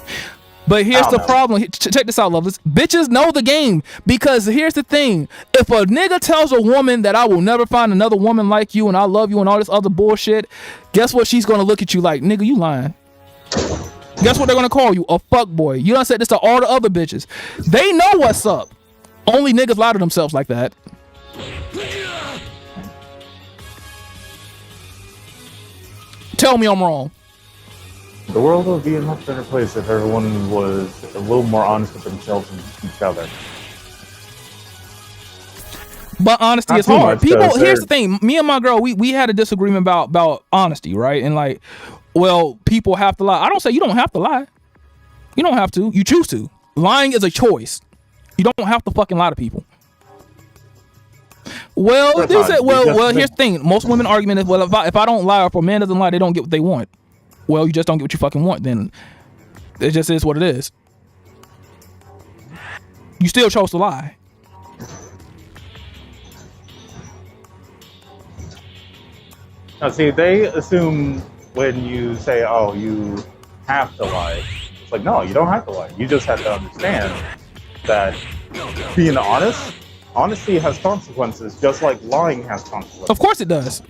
But here's I the don't know. problem. Check this out, lovers. Bitches know the game because here's the thing. If a nigga tells a woman that I will never find another woman like you and I love you and all this other bullshit, guess what she's gonna look at you like? Nigga, you lying. Guess what they're gonna call you? A fuckboy. You done said this to all the other bitches. They know what's up. Only niggas lie to themselves like that. Tell me I'm wrong. The world would be a much better place if everyone was a little more honest with themselves and each other. But honesty Not is too hard. much, People, 'cause here's the thing. Me and my girl, we had a disagreement about honesty, right? And like, well, people have to lie. I don't say you don't have to lie. You don't have to. You choose to. Lying is a choice. You don't have to fucking lie to people. Well, That's they not- said, well, because- here's the thing. Most women argument is, well, if I don't lie or if a man doesn't lie, they don't get what they want. Well, you just don't get what you fucking want. Then it just is what it is. You still chose to lie. Now, see, they assume when you say, "Oh, you have to lie," it's like, no, you don't have to lie. You just have to understand that being honest, honesty has consequences, just like lying has consequences. Of course it does.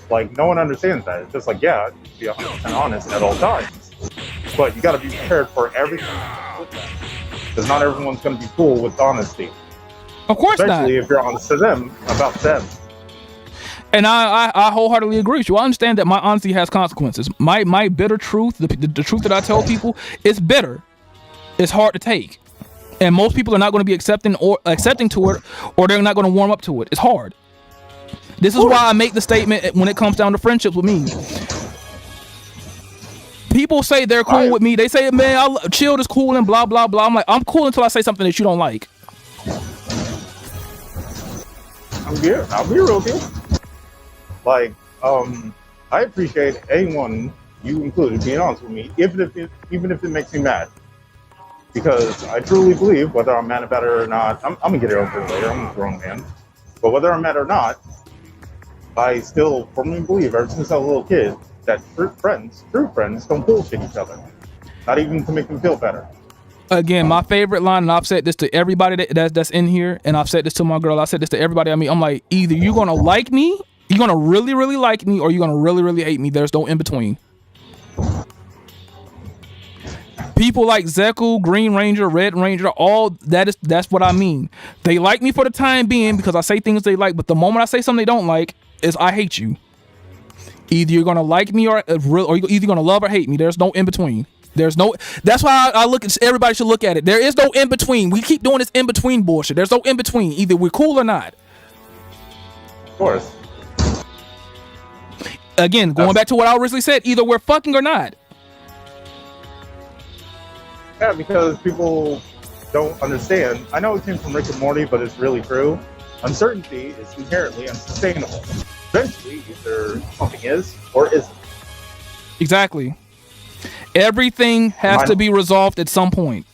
Like, no one understands that. It's just like, yeah, be 100% honest at all times, but you got to be prepared for everything with that, because not everyone's going to be cool with honesty. Of course not. Especially if you're honest to them about them. And I wholeheartedly agree with you. I understand that my honesty has consequences. My bitter truth, the truth that I tell people, is bitter. It's hard to take. And most people are not going to be accepting to it, or they're not going to warm up to it. It's hard. This is why I make the statement when it comes down to friendships with me. People say they're cool with me. They say, man, chill is cool and blah, blah, blah. I'm like, I'm cool until I say something that you don't like. I'll be real with you. Like, I appreciate anyone, you included, being honest with me, even if it makes me mad. Because I truly believe, whether I'm mad about it or not, I'm gonna get it over later, I'm a grown man. But whether I'm mad or not, I still firmly believe, ever since I was a little kid, that true friends don't bullshit each other. Not even to make them feel better. Again, my favorite line, and I've said this to everybody that's in here, and I've said this to my girl, I said this to everybody I mean, I'm like, either you're gonna like me, you're gonna really, really like me, or you're gonna really, really hate me. There's no in between. People like Zeku, Green Ranger, Red Ranger, that's what I mean. They like me for the time being because I say things they like, but the moment I say something they don't like, is I hate you. Either you're gonna like me or you're either gonna love or hate me. There's no in between. There's no. That's why I look at. Everybody should look at it. There is no in between. We keep doing this in between bullshit. There's no in between. Either we're cool or not. Of course. Again, going back to what I originally said, either we're fucking or not. Yeah, because people don't understand. I know it came from Rick and Morty, but it's really true. Uncertainty is inherently unsustainable. Eventually, either something is or isn't. Exactly. Everything has to be resolved at some point.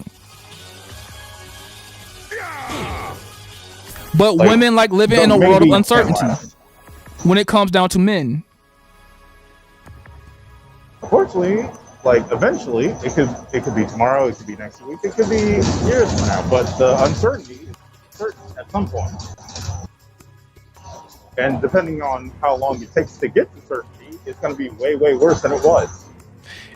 But Like, women like living in a maybe world of can uncertainty last. when it comes down to men. Unfortunately, like eventually, it could be tomorrow, it could be next week, it could be years from now. But the uncertainty is certain at some point. And depending on how long it takes to get to certainty, it's going to be way, way worse than it was.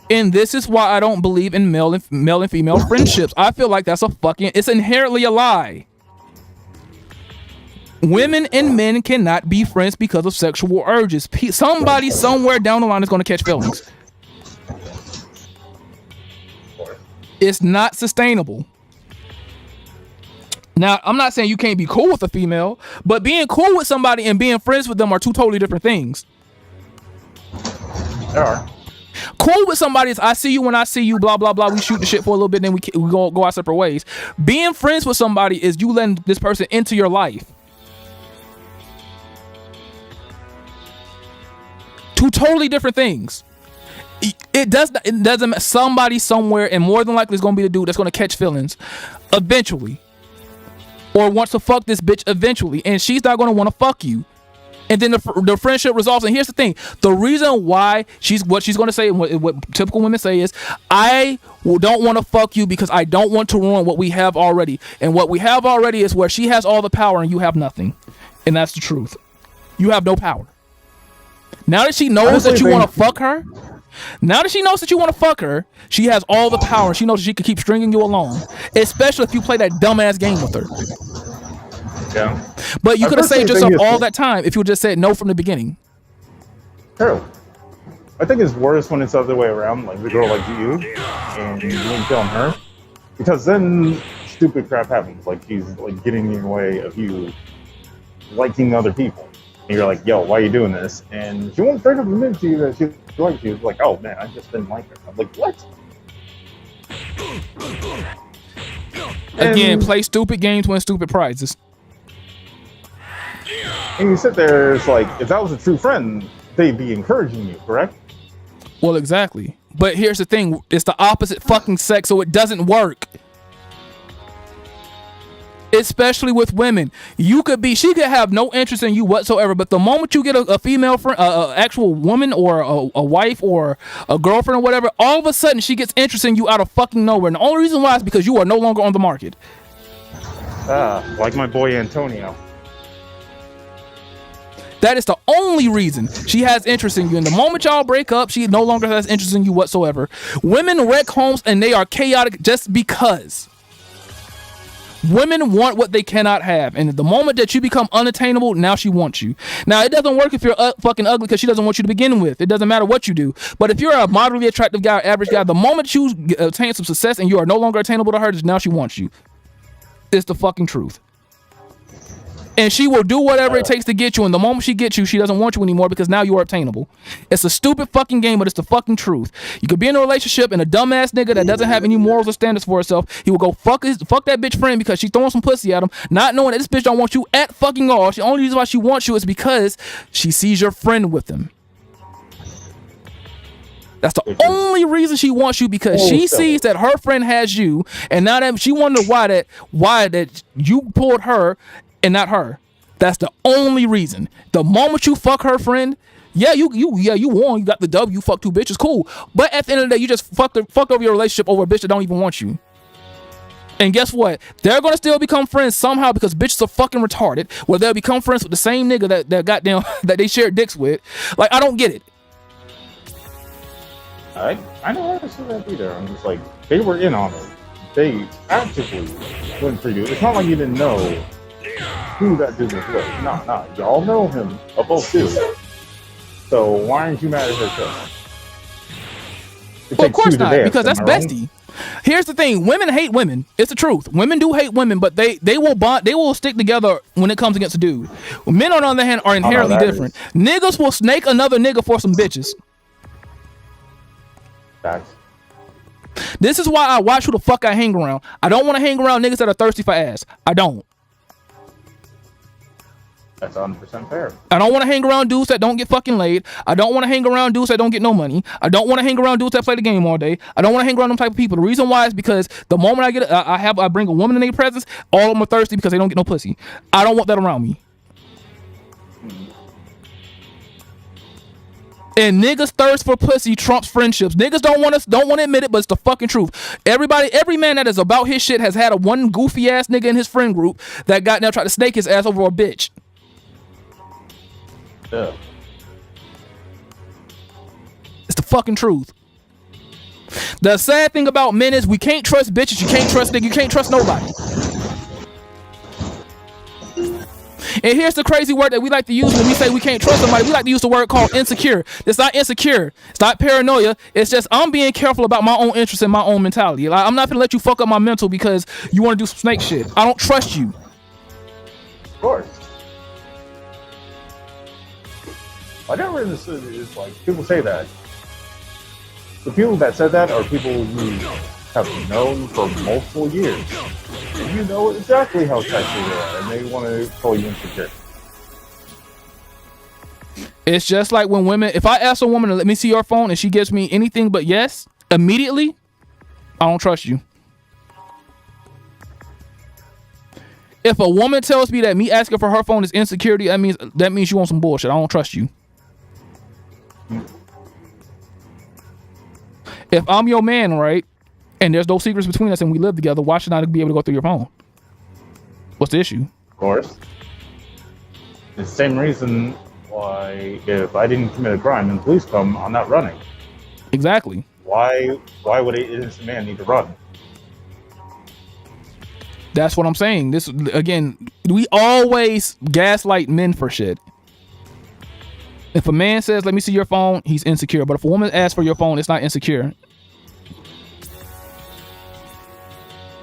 And this is why I don't believe in male and female friendships. I feel like that's it's inherently a lie. Women and men cannot be friends because of sexual urges. Somebody somewhere down the line is going to catch feelings. It's not sustainable. Now, I'm not saying you can't be cool with a female, but being cool with somebody and being friends with them are two totally different things. There are. Cool with somebody is I see you when I see you, blah, blah, blah. We shoot the shit for a little bit, then we go our separate ways. Being friends with somebody is you letting this person into your life. Two totally different things. It doesn't somebody somewhere, and more than likely it's gonna be the dude that's gonna catch feelings eventually, or wants to fuck this bitch eventually, and she's not gonna want to fuck you, and then the friendship resolves. And here's the thing: the reason why she's gonna say, what typical women say is, I don't want to fuck you because I don't want to ruin what we have already, and what we have already is where she has all the power and you have nothing, and that's the truth. You have no power. Now that she knows that you want to fuck her. Now that she knows that you want to fuck her, she has all the power, and she knows that she can keep stringing you along, especially if you play that dumbass game with her. Yeah. But you could have saved yourself all that time if you just said no from the beginning. True. I think it's worse when it's the other way around, like the girl like you, and you ain't killing her, because then stupid crap happens, like she's like getting in the way of you liking other people. And you're like, yo, why are you doing this? And she won't straight up admit to you that she likes you. It's like, oh man, I just didn't like her. I'm like, what? Again, play stupid games, win stupid prizes. And you sit there, it's like, if that was a true friend, they'd be encouraging you, correct? Well, exactly. But here's the thing, it's the opposite fucking sex, so it doesn't work. Especially with women, she could have no interest in you whatsoever, but the moment you get a female friend, actual woman, or a wife, or a girlfriend, or whatever, all of a sudden she gets interested in you out of fucking nowhere, and the only reason why is because you are no longer on the market. Like my boy Antonio. That is the only reason she has interest in you, and the moment y'all break up, she no longer has interest in you whatsoever. Women wreck homes, and they are chaotic just because. Women want what they cannot have, and the moment that you become unattainable, now she wants you. Now, it doesn't work if you're fucking ugly, because she doesn't want you to begin with. It doesn't matter what you do. But if you're a moderately attractive guy, average guy, the moment you attain some success and you are no longer attainable to her, now she wants you. It's the fucking truth. And she will do whatever it takes to get you, and the moment she gets you, she doesn't want you anymore because now you are obtainable. It's a stupid fucking game, but it's the fucking truth. You could be in a relationship, and a dumbass nigga that doesn't have any morals or standards for herself, he will go fuck that bitch friend because she's throwing some pussy at him, not knowing that this bitch don't want you at fucking all. The only reason why she wants you is because she sees your friend with him. That's the only reason she wants you, because she sees that her friend has you, and now that she wonders why that you pulled her and not her. That's the only reason. The moment you fuck her friend, you won. You got the W. You fuck two bitches, cool. But at the end of the day, you just fucked over your relationship over a bitch that don't even want you. And guess what? They're gonna still become friends somehow because bitches are fucking retarded. Where they'll become friends with the same nigga that goddamn that they share dicks with. Like, I don't get it. I don't understand that either. I'm just like, they were in on it. They actively went for you. It's not like you didn't know who that dude was with. Nah, y'all know him, both do. So why aren't you mad at her too? Well, of course not, because that's bestie. Here's the thing: women hate women. It's the truth. Women do hate women, but they will bond. They will stick together when it comes against a dude. Men, on the other hand, are inherently different. Niggas will snake another nigga for some bitches. Facts. This is why I watch who the fuck I hang around. I don't want to hang around niggas that are thirsty for ass. I don't. That's 100% fair. I don't want to hang around dudes that don't get fucking laid. I don't want to hang around dudes that don't get no money. I don't want to hang around dudes that play the game all day. I don't want to hang around them type of people. The reason why is because the moment I bring a woman in their presence, all of them are thirsty because they don't get no pussy. I don't want that around me. And niggas thirst for pussy trumps friendships. Niggas don't want to admit it, but it's the fucking truth. Every man that is about his shit has had a one goofy ass nigga in his friend group that got now tried to snake his ass over a bitch. Yeah. It's the fucking truth. The sad thing about men is we can't trust bitches. You can't trust niggas. You can't trust nobody. And here's the crazy word that we like to use when we say we can't trust somebody. We like to use the word called insecure. It's not insecure. It's not paranoia. It's just I'm being careful about my own interests and my own mentality. Like, I'm not gonna let you fuck up my mental because you want to do some snake shit. I don't trust you. Of course. I never understood is like people say that. The people that said that are people who have known for multiple years. And you know exactly how sexy they are, and they want to call you insecure. It's just like when women, if I ask a woman to let me see your phone and she gives me anything but yes, immediately, I don't trust you. If a woman tells me that me asking for her phone is insecurity, that means you want some bullshit. I don't trust you. If I'm your man, right, and there's no secrets between us and we live together, why should I be able to go through your phone? What's the issue? Of course. The same reason why if I didn't commit a crime and police come, I'm not running. Exactly. Why would an innocent man need to run? That's what I'm saying. This, again, we always gaslight men for shit. If a man says, let me see your phone, he's insecure. But if a woman asks for your phone, it's not insecure.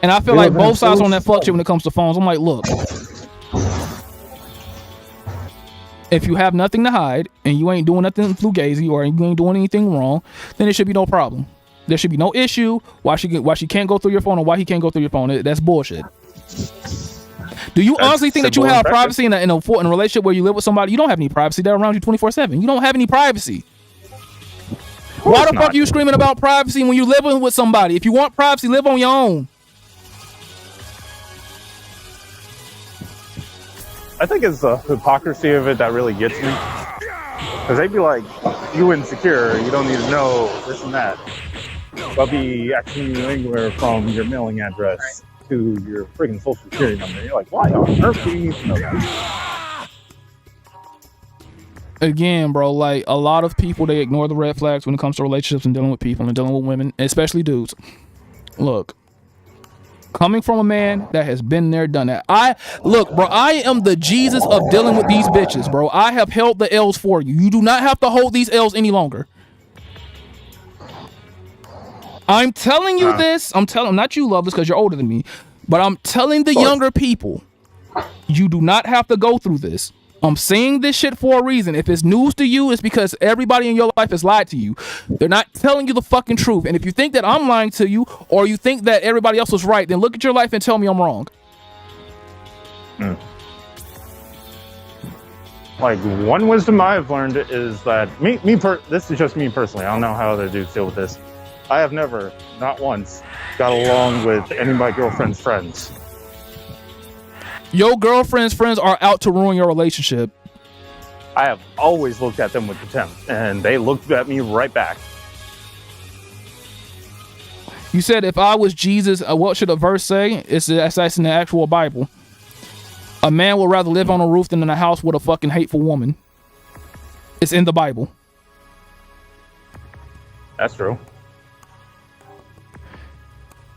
And I feel like both sides on that fuck shit when it comes to phones. I'm like, look, if you have nothing to hide and you ain't doing nothing fugazi or you ain't doing anything wrong, then it should be no problem. There should be no issue why she can't go through your phone or why he can't go through your phone. That's bullshit. Do you honestly think that you have privacy in a relationship where you live with somebody? You don't have any privacy. They're around you 24/7. You don't have any privacy. Why the fuck are you screaming about privacy when you're living with somebody? If you want privacy, live on your own. I think it's the hypocrisy of it that really gets me. Because they'd be like, you insecure, you don't need to know this and that. But be asking you anywhere from your mailing address to your freaking social security number. You're like, why on earth do you need to know that? Again, bro, like a lot of people, they ignore the red flags when it comes to relationships and dealing with people and dealing with women, especially dudes. Look, coming from a man that has been there, done that. I am the Jesus of dealing with these bitches, bro. I have held the L's for you. You do not have to hold these L's any longer. I'm telling you this. I'm telling, not you, Lovelace, because you're older than me, but I'm telling the younger people, you do not have to go through this. I'm saying this shit for a reason. If it's news to you, it's because everybody in your life has lied to you. They're not telling you the fucking truth. And if you think that I'm lying to you, or you think that everybody else was right, then look at your life and tell me I'm wrong. Like, one wisdom I've learned is that this is just me personally. I don't know how other dudes deal with this. I have never, not once, got along with any of my girlfriend's friends. Your girlfriend's friends are out to ruin your relationship. I have always looked at them with contempt, and they looked at me right back. You said if I was Jesus, what should a verse say? That's in the actual Bible. A man would rather live on a roof than in a house with a fucking hateful woman. It's in the Bible. That's true.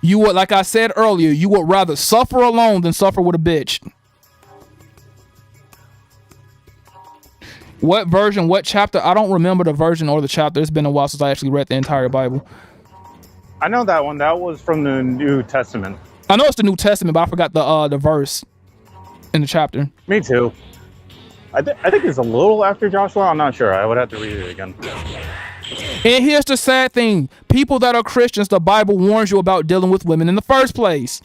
You would, like I said earlier, you would rather suffer alone than suffer with a bitch. What version, what chapter? I don't remember the version or the chapter. It's been a while since I actually read the entire Bible. I know that one. That was from the New Testament. I know it's the New Testament, but I forgot the verse in the chapter. Me too. I think it's a little after Joshua. I'm not sure. I would have to read it again. And here's the sad thing. People that are Christians, the Bible warns you about dealing with women in the first place.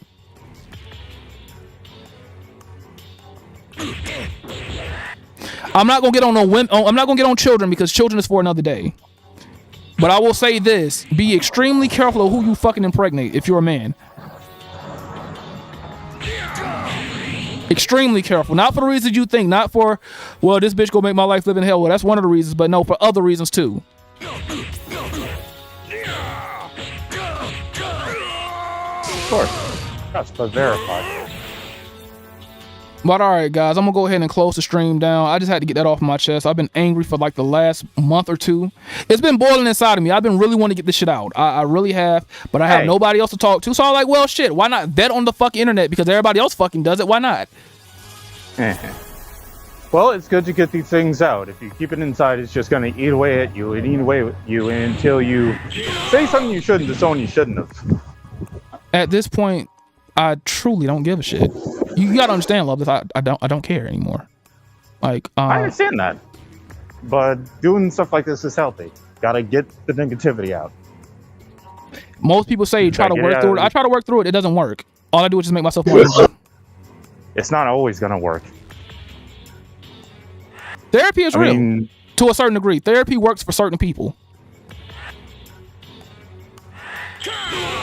I'm not gonna get on I'm not gonna get on children because children is for another day. But I will say this: be extremely careful of who you fucking impregnate if you're a man. Extremely careful. Not for the reasons you think. Not for, well, this bitch gonna make my life live in hell. Well, that's one of the reasons. But no, for other reasons too. Of course. That's but verified. But all right, guys, I'm gonna go ahead and close the stream down. I just had to get that off my chest. I've been angry for like the last month or two. It's been boiling inside of me. I've been really wanting to get this shit out. I really have, but I have nobody else to talk to. So I'm like, well, shit, why not vet on the fucking internet? Because everybody else fucking does it. Why not? Well, it's good to get these things out. If you keep it inside, it's just going to eat away at you and eat away at you until you say something you shouldn't to someone you shouldn't have. At this point, I truly don't give a shit. You gotta understand, love. I don't care anymore. Like, I understand that, but doing stuff like this is healthy. Gotta get the negativity out. Most people say try to work through it. I try to work through it. It doesn't work. All I do is just make myself more miserable. It's not always gonna work. Therapy is real to a certain degree. Therapy works for certain people.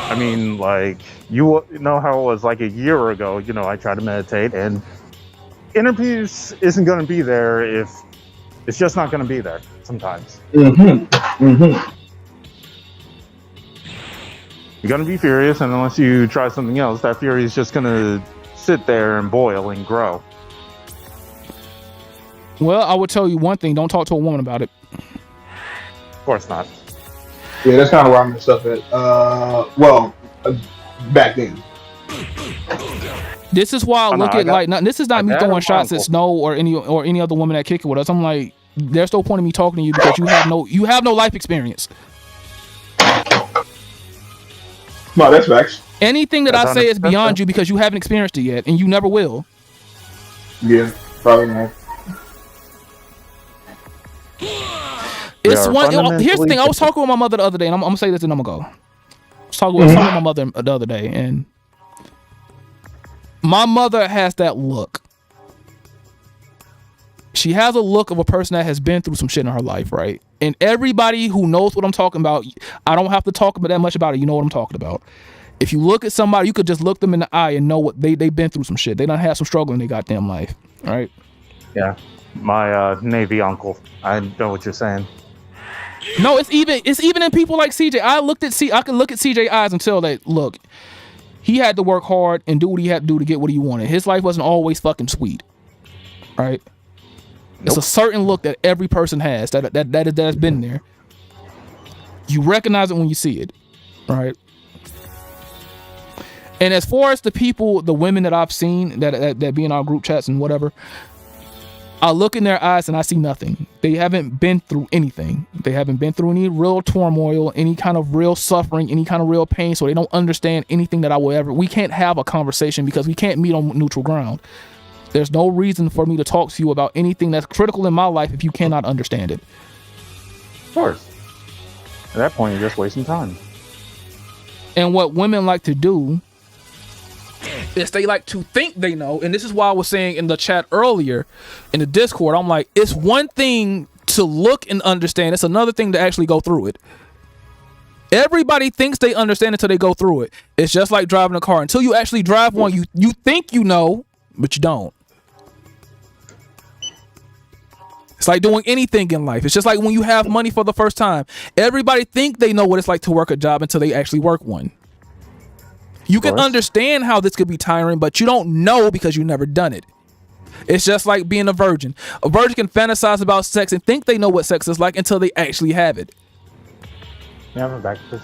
I mean, like, you know how it was like a year ago, you know, I tried to meditate, and inner peace isn't going to be there if it's just not going to be there sometimes. You're going to be furious, and unless you try something else, that fury is just going to sit there and boil and grow. Well, I would tell you one thing: don't talk to a woman about it. Of course not. Yeah, that's kind of where I messed up at. Back then. This is why I look at like this is not me throwing shots at Snow or any other woman that kick it with us. I'm like, there's no point in me talking to you because you have no life experience. No, that's facts. Anything that I say is beyond you because you haven't experienced it yet, and you never will. Yeah, probably not. It's one. Here's the thing. I was talking with my mother the other day, and I'm gonna say this, and I'm gonna go. I was talking with my mother the other day, and my mother has that look. She has a look of a person that has been through some shit in her life, right? And everybody who knows what I'm talking about, I don't have to talk about that much about it. You know what I'm talking about. If you look at somebody, you could just look them in the eye and know what they've been through some shit. They done have some struggle in their goddamn life, right? Yeah, my Navy uncle. I know what you're saying. No, it's even in people like CJ. I could look at CJ's eyes and tell that, look, he had to work hard and do what he had to do to get what he wanted. His life wasn't always fucking sweet, right? Nope. It's a certain look that every person has that's been there. You recognize it when you see it, right? And as far as the women that I've seen that be in our group chats and whatever, I look in their eyes and I see nothing. They haven't been through anything. They haven't been through any real turmoil, any kind of real suffering, any kind of real pain. So they don't understand anything that I will ever. We can't have a conversation because we can't meet on neutral ground. There's no reason for me to talk to you about anything that's critical in my life if you cannot understand it. Of course. At that point, you're just wasting time. And what women like to do is they like to think they know, and this is why I was saying in the chat earlier in the Discord, I'm like, it's one thing to look and understand, it's another thing to actually go through it. Everybody thinks they understand until they go through it. It's just like driving a car. Until you actually drive one, you think you know, but you don't. It's like doing anything in life. It's just like when you have money for the first time. Everybody think they know what it's like to work a job until they actually work one. You can understand how this could be tiring, but you don't know because you've never done it. It's just like being a virgin. A virgin can fantasize about sex and think they know what sex is like until they actually have it. Yeah, I'm back to this.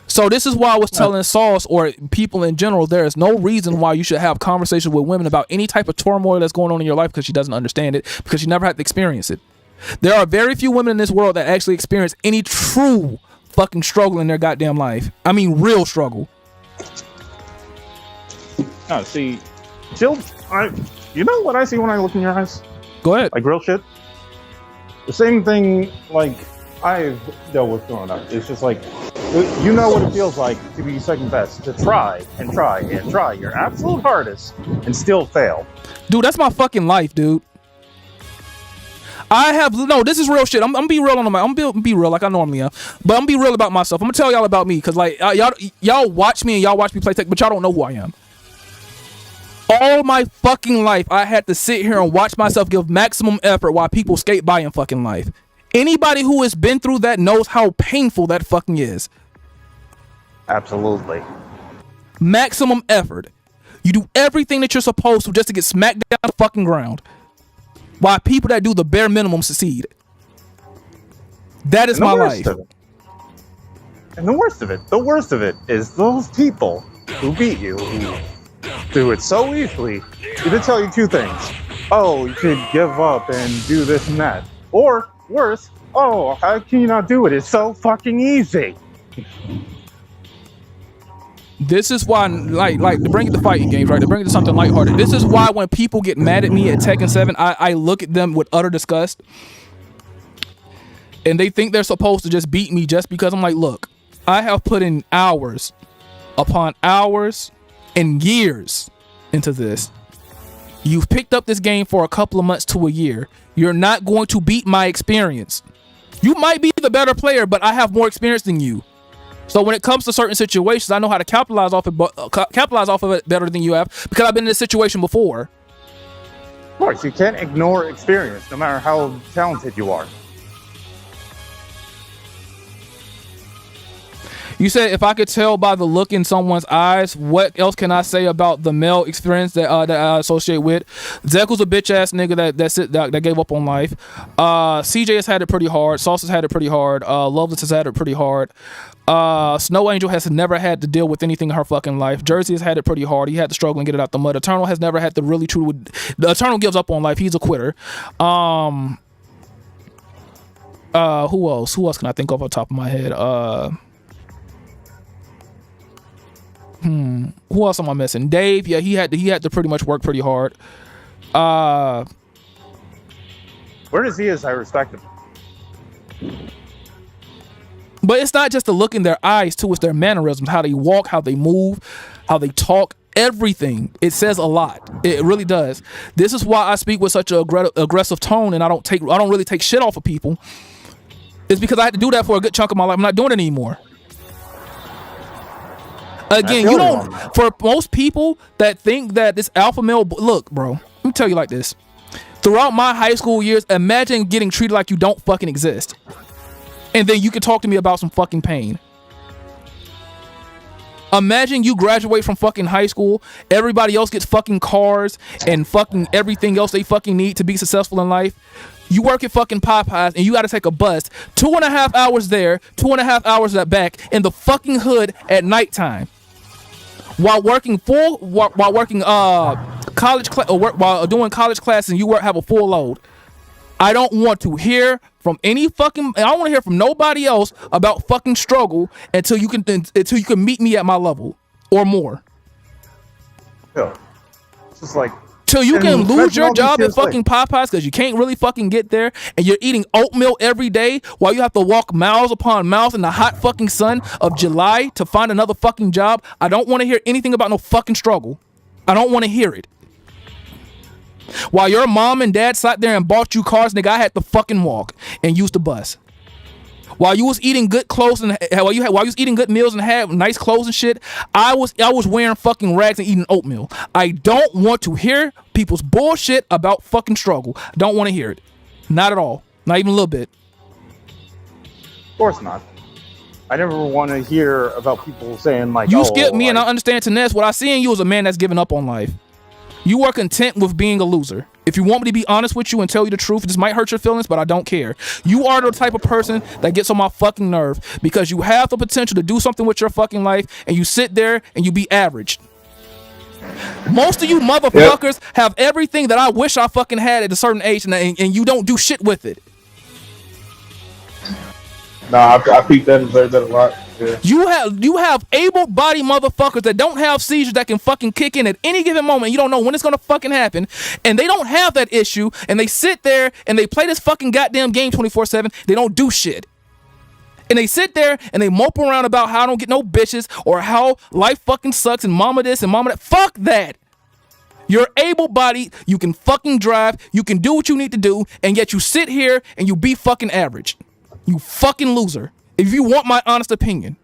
So this is why I was telling Sauce or people in general, there is no reason why you should have conversations with women about any type of turmoil that's going on in your life because she doesn't understand it, because she never had to experience it. There are very few women in this world that actually experience any true fucking struggle in their goddamn life. I mean, real struggle. Oh, see, Jill, you know what I see when I look in your eyes? Go ahead. Like real shit. The same thing like I've dealt with growing up. It's just like, you know what it feels like to be second best, to try and try and try your absolute hardest and still fail. Dude, that's my fucking life, dude. This is real shit. I'm gonna be real on the mic. I'm gonna be real like I normally am, but I'm gonna be real about myself. I'm gonna tell y'all about me because like y'all watch me and y'all watch me play Tekken, but y'all don't know who I am. All my fucking life, I had to sit here and watch myself give maximum effort while people skate by in fucking life. Anybody who has been through that knows how painful that fucking is. Absolutely. Maximum effort. You do everything that you're supposed to just to get smacked down the fucking ground. Why people that do the bare minimum succeed. That is my life. And the worst of it is those people who beat you, who do it so easily. It would tell you two things. Oh, you could give up and do this and that. Or, worse, oh, how can you not do it? It's so fucking easy. This is why, like to bring it to fighting games, right? To bring it to something lighthearted. This is why when people get mad at me at Tekken 7, I look at them with utter disgust. And they think they're supposed to just beat me just because. I'm like, look, I have put in hours upon hours and years into this. You've picked up this game for a couple of months to a year. You're not going to beat my experience. You might be the better player, but I have more experience than you. So when it comes to certain situations, I know how to capitalize off of it better than you have, because I've been in this situation before. Of course, you can't ignore experience, no matter how talented you are. You said if I could tell by the look in someone's eyes, what else can I say about the male experience that I associate with? Zeku's a bitch ass nigga that gave up on life. CJ has had it pretty hard. Sauce's had it pretty hard. Loveless has had it pretty hard. Snow Angel has never had to deal with anything in her fucking life. Jersey has had it pretty hard. He had to struggle and get it out the mud. Eternal has never had to really the Eternal gives up on life. He's a quitter. Who else? Who else can I think of off the top of my head? Who else am I missing? Dave, yeah, he had to pretty much work pretty hard. Where does he is? I respect him. But it's not just the look in their eyes too, it's their mannerisms, how they walk, how they move, how they talk, everything. It says a lot. It really does. This is why I speak with such an aggressive tone, and I don't really take shit off of people. It's because I had to do that for a good chunk of my life. I'm not doing it anymore. Again, you don't. For most people that think that this alpha male, look, bro. Let me tell you like this. Throughout my high school years, imagine getting treated like you don't fucking exist, and then you can talk to me about some fucking pain. Imagine you graduate from fucking high school, everybody else gets fucking cars and fucking everything else they fucking need to be successful in life. You work at fucking Popeyes and you gotta take a bus 2.5 hours there, 2.5 hours back in the fucking hood at nighttime. While doing college classes and you have a full load. I don't want to hear from I don't want to hear from nobody else about fucking struggle until you can meet me at my level or more. Yeah. It's just like till you can lose your job at fucking Popeyes because you can't really fucking get there, and you're eating oatmeal every day while you have to walk miles upon miles in the hot fucking sun of July to find another fucking job. I don't want to hear anything about no fucking struggle. I don't want to hear it. While your mom and dad sat there and bought you cars, nigga, I had to fucking walk and use the bus. While you was eating good clothes and while you was eating good meals and had nice clothes and shit, I was wearing fucking rags and eating oatmeal. I don't want to hear people's bullshit about fucking struggle. I don't want to hear it. Not at all. Not even a little bit. Of course not. I never want to hear about people saying like, you skipped me, and I understand, Taness. What I see in you is a man that's given up on life. You are content with being a loser. If you want me to be honest with you and tell you the truth, this might hurt your feelings, but I don't care. You are the type of person that gets on my fucking nerve because you have the potential to do something with your fucking life, and you sit there and you be average. Most of you motherfuckers have everything that I wish I fucking had at a certain age, and you don't do shit with it. Nah, I peeped that and heard that a lot. Yeah. You have able-bodied motherfuckers that don't have seizures that can fucking kick in at any given moment. You don't know when it's gonna fucking happen, and they don't have that issue, and they sit there and they play this fucking goddamn game 24/7. They don't do shit, and they sit there and they mope around about how I don't get no bitches or how life fucking sucks and mama this and mama that. Fuck that. You're able-bodied. You can fucking drive. You can do what you need to do, and yet you sit here and you be fucking average. You fucking loser. If you want my honest opinion.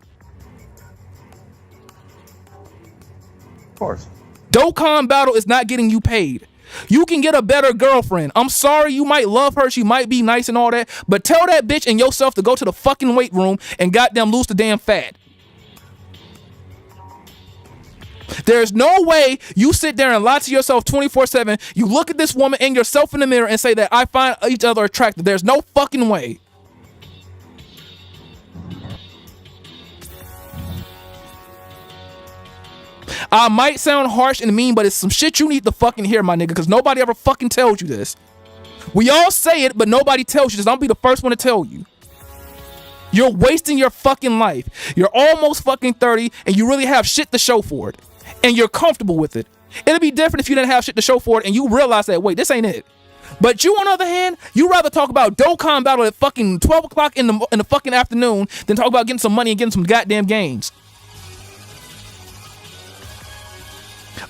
Of course. Dokkan Battle is not getting you paid. You can get a better girlfriend. I'm sorry, you might love her. She might be nice and all that. But tell that bitch and yourself to go to the fucking weight room and goddamn lose the damn fat. There's no way you sit there and lie to yourself 24/7. You look at this woman and yourself in the mirror and say that I find each other attractive. There's no fucking way. I might sound harsh and mean, but it's some shit you need to fucking hear, my nigga, because nobody ever fucking tells you this. We all say it, but nobody tells you this. I'll be the first one to tell you. You're wasting your fucking life. You're almost fucking 30, and you really have shit to show for it. And you're comfortable with it. It'd be different if you didn't have shit to show for it, and you realize that, wait, this ain't it. But you, on the other hand, you rather talk about Dokkan battle at fucking 12 o'clock in the fucking afternoon than talk about getting some money and getting some goddamn games.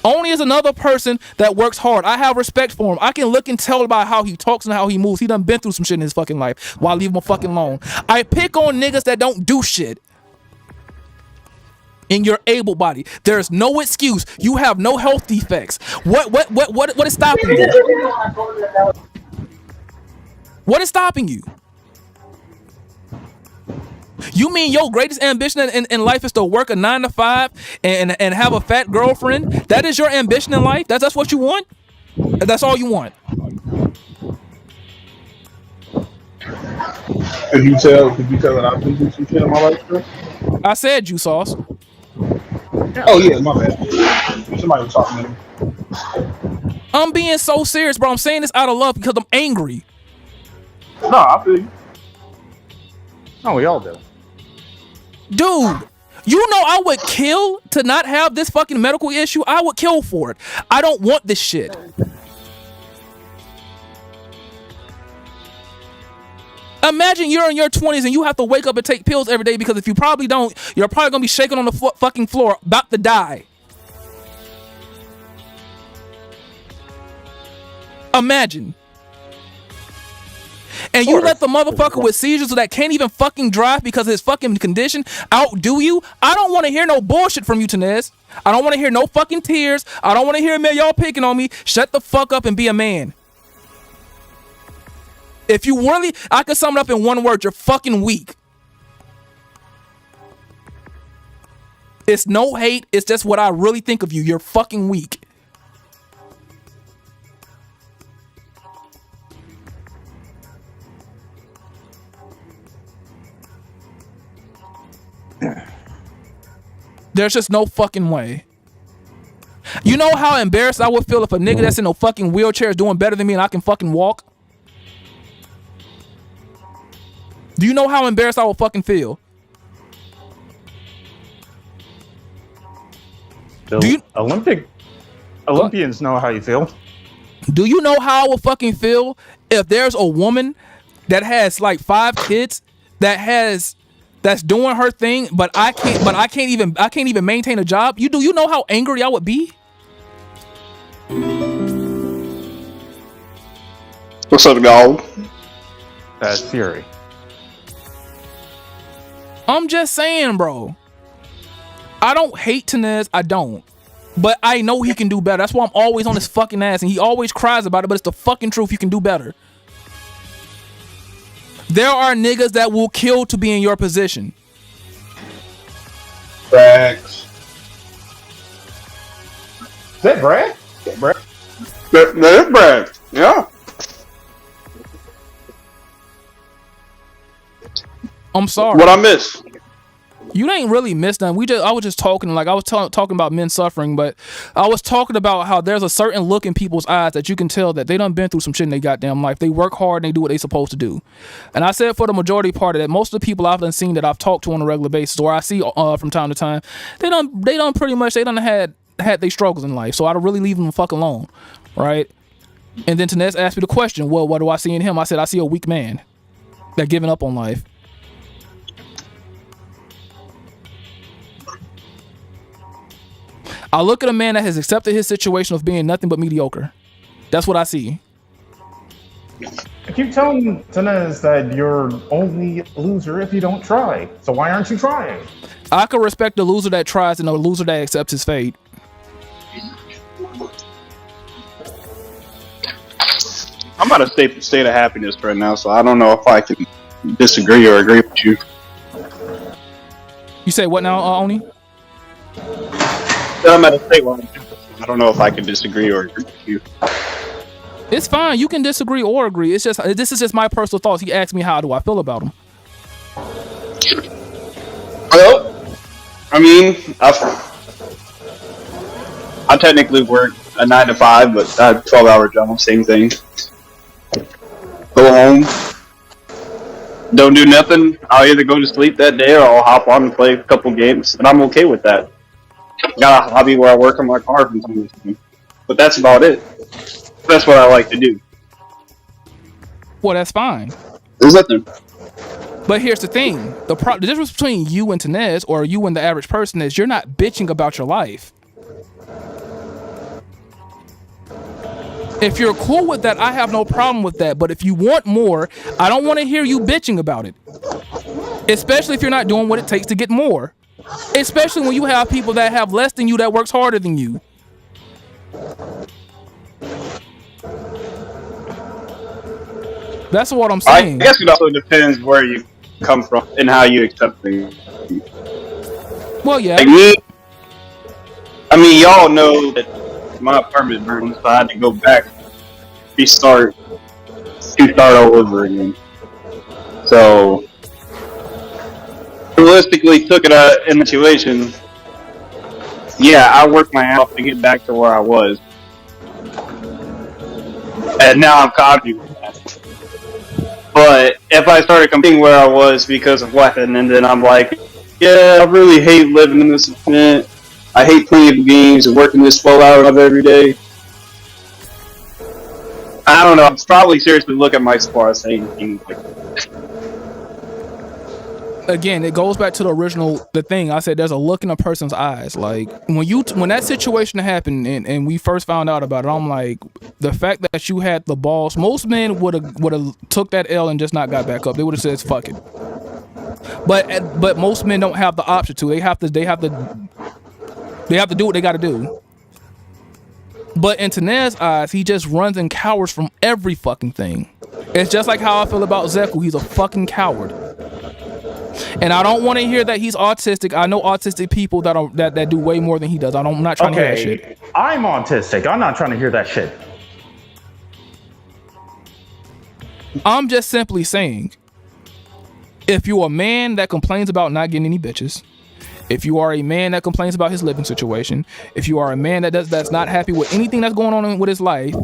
Oni is another person that works hard. I have respect for him. I can look and tell by how he talks and how he moves. He done been through some shit in his fucking life. Why leave him fucking alone? I pick on niggas that don't do shit. And you're able-bodied. There's no excuse. You have no health defects. What is stopping you? What is stopping you? You mean your greatest ambition in life is to work a 9 to 5 and have a fat girlfriend? That is your ambition in life? That's what you want? That's all you want? Could you tell that I've been through some shit in my life, bro? I said you, Sauce. Oh yeah, my bad. Somebody was talking to me. I'm being so serious, bro. I'm saying this out of love because I'm angry. No, I feel you. No, we all do. Dude, you know I would kill to not have this fucking medical issue. I would kill for it. I don't want this shit. Imagine you're in your 20s and you have to wake up and take pills every day because if you probably don't, you're probably going to be shaking on the fucking floor about to die. Imagine. And you let the motherfucker with seizures that can't even fucking drive because of his fucking condition outdo you? I don't want to hear no bullshit from you, Tanez. I don't want to hear no fucking tears. I don't want to hear y'all picking on me. Shut the fuck up and be a man. If you really, I could sum it up in one word, you're fucking weak. It's no hate, it's just what I really think of you. You're fucking weak. There's just no fucking way. You know how embarrassed I would feel if a nigga that's in a fucking wheelchair is doing better than me and I can fucking walk? Do you know how embarrassed I would fucking feel? Olympians know how you feel. Do you know how I would fucking feel if there's a woman that has like 5 kids that's doing her thing, but I can't even maintain a job? Do you know how angry I would be? What's up, y'all? That's fury. I'm just saying, bro. I don't hate Tanez, I don't. But I know he can do better. That's why I'm always on his fucking ass, and he always cries about it, but it's the fucking truth. You can do better. There are niggas that will kill to be in your position. Facts. Is that Brad? Brad? That is Brad. Yeah. I'm sorry. What I miss? You ain't really missed nothing. I was just talking, like I was talking about men suffering, but I was talking about how there's a certain look in people's eyes that you can tell that they done been through some shit in their goddamn life. They work hard and they do what they supposed to do. And I said for the majority part of that, most of the people I've done seen that I've talked to on a regular basis or I see from time to time, they done had their struggles in life. So I'd really leave them the fuck alone, right? And then Tanez asked me the question, well, what do I see in him? I said I see a weak man that giving up on life. I look at a man that has accepted his situation of being nothing but mediocre. That's what I see. I keep telling Tanez that you're only a loser if you don't try. So why aren't you trying? I can respect the loser that tries and the loser that accepts his fate. I'm at a state of happiness right now, so I don't know if I can disagree or agree with you. You say what now, Oni? I'm at a state where I don't know if I can disagree or agree with you. It's fine. You can disagree or agree. It's just this is just my personal thoughts. He asked me how do I feel about him. Well, I mean, I technically work a 9 to 5, but I have a 12-hour job, same thing. Go home, don't do nothing. I'll either go to sleep that day or I'll hop on and play a couple games, and I'm okay with that. Got a hobby where I work on my car from time to time, but that's about it. That's what I like to do. Well, that's fine. There's nothing. But here's the thing: the difference between you and Tanez, or you and the average person, is you're not bitching about your life. If you're cool with that, I have no problem with that. But if you want more, I don't want to hear you bitching about it. Especially if you're not doing what it takes to get more. Especially when you have people that have less than you that works harder than you. That's what I'm saying. I guess it also depends where you come from and how you accept things. Well, yeah. Like me, I mean, y'all know that my apartment burned, so I had to go back, start all over again. So, realistically, took it in the situation. Yeah, I worked my ass off to get back to where I was, and now I'm cocky with that. But if I started complaining where I was because of weapon, and then I'm like, yeah, I really hate living in this event. I hate playing games and working this 12 hours every day. I don't know. I'd probably seriously look at my score saying things like that. Again, it goes back to the thing I said. There's a look in a person's eyes. Like when that situation happened and we first found out about it, I'm like, the fact that you had the balls. Most men would have took that L and just not got back up. They would have said fuck it. But most men don't have the option to. They have to do what they got to do. But in Tanez's eyes, he just runs and cowers from every fucking thing. It's just like how I feel about Zeku. He's a fucking coward. And I don't want to hear that he's autistic. I know autistic people that do way more than he does. I'm not trying to hear that shit. I'm autistic. I'm not trying to hear that shit. I'm just simply saying, if you're a man that complains about not getting any bitches, if you are a man that complains about his living situation, if you are a man that's not happy with anything that's going on with his life,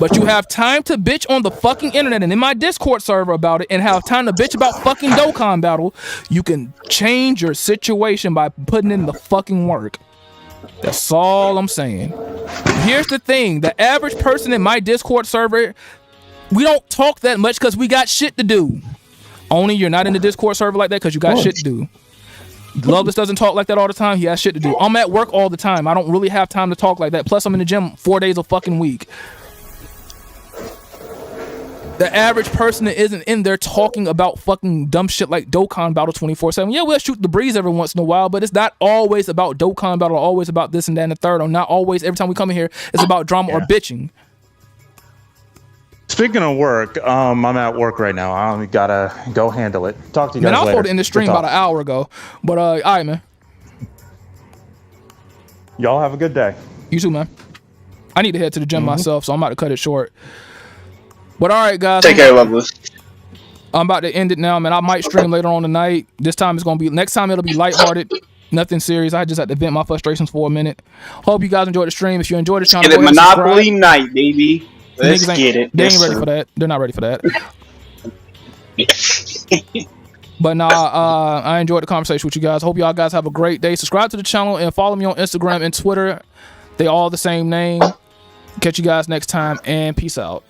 but you have time to bitch on the fucking internet and in my Discord server about it, and have time to bitch about fucking Dokkan Battle, you can change your situation by putting in the fucking work. That's all I'm saying. Here's the thing: the average person in my Discord server, we don't talk that much because we got shit to do. Only you're not in the Discord server like that because you got shit to do. Loveless doesn't talk like that all the time. He has shit to do. I'm at work all the time. I don't really have time to talk like that. Plus, I'm in the gym 4 days a fucking week. The average person that isn't in there talking about fucking dumb shit like Dokkan Battle 24/7. Yeah, we'll shoot the breeze every once in a while, but it's not always about Dokkan Battle, always about this and that and the third, or not always, every time we come in here, it's about drama or bitching. Speaking of work, I'm at work right now. I gotta go handle it. Talk to you guys later. Man, I was supposed to end the stream about an hour ago, but all right, man. Y'all have a good day. You too, man. I need to head to the gym myself, so I'm about to cut it short. But all right, guys. Take care, Loveless. I'm about to end it now, man. I might stream later on tonight. This time next time it'll be lighthearted. Nothing serious. I just had to vent my frustrations for a minute. Hope you guys enjoyed the stream. If you enjoyed the channel, Get it, Monopoly night, baby. Let's get it. They ain't ready for that. They're not ready for that. But nah, I enjoyed the conversation with you guys. Hope y'all guys have a great day. Subscribe to the channel and follow me on Instagram and Twitter. They all the same name. Catch you guys next time, and peace out.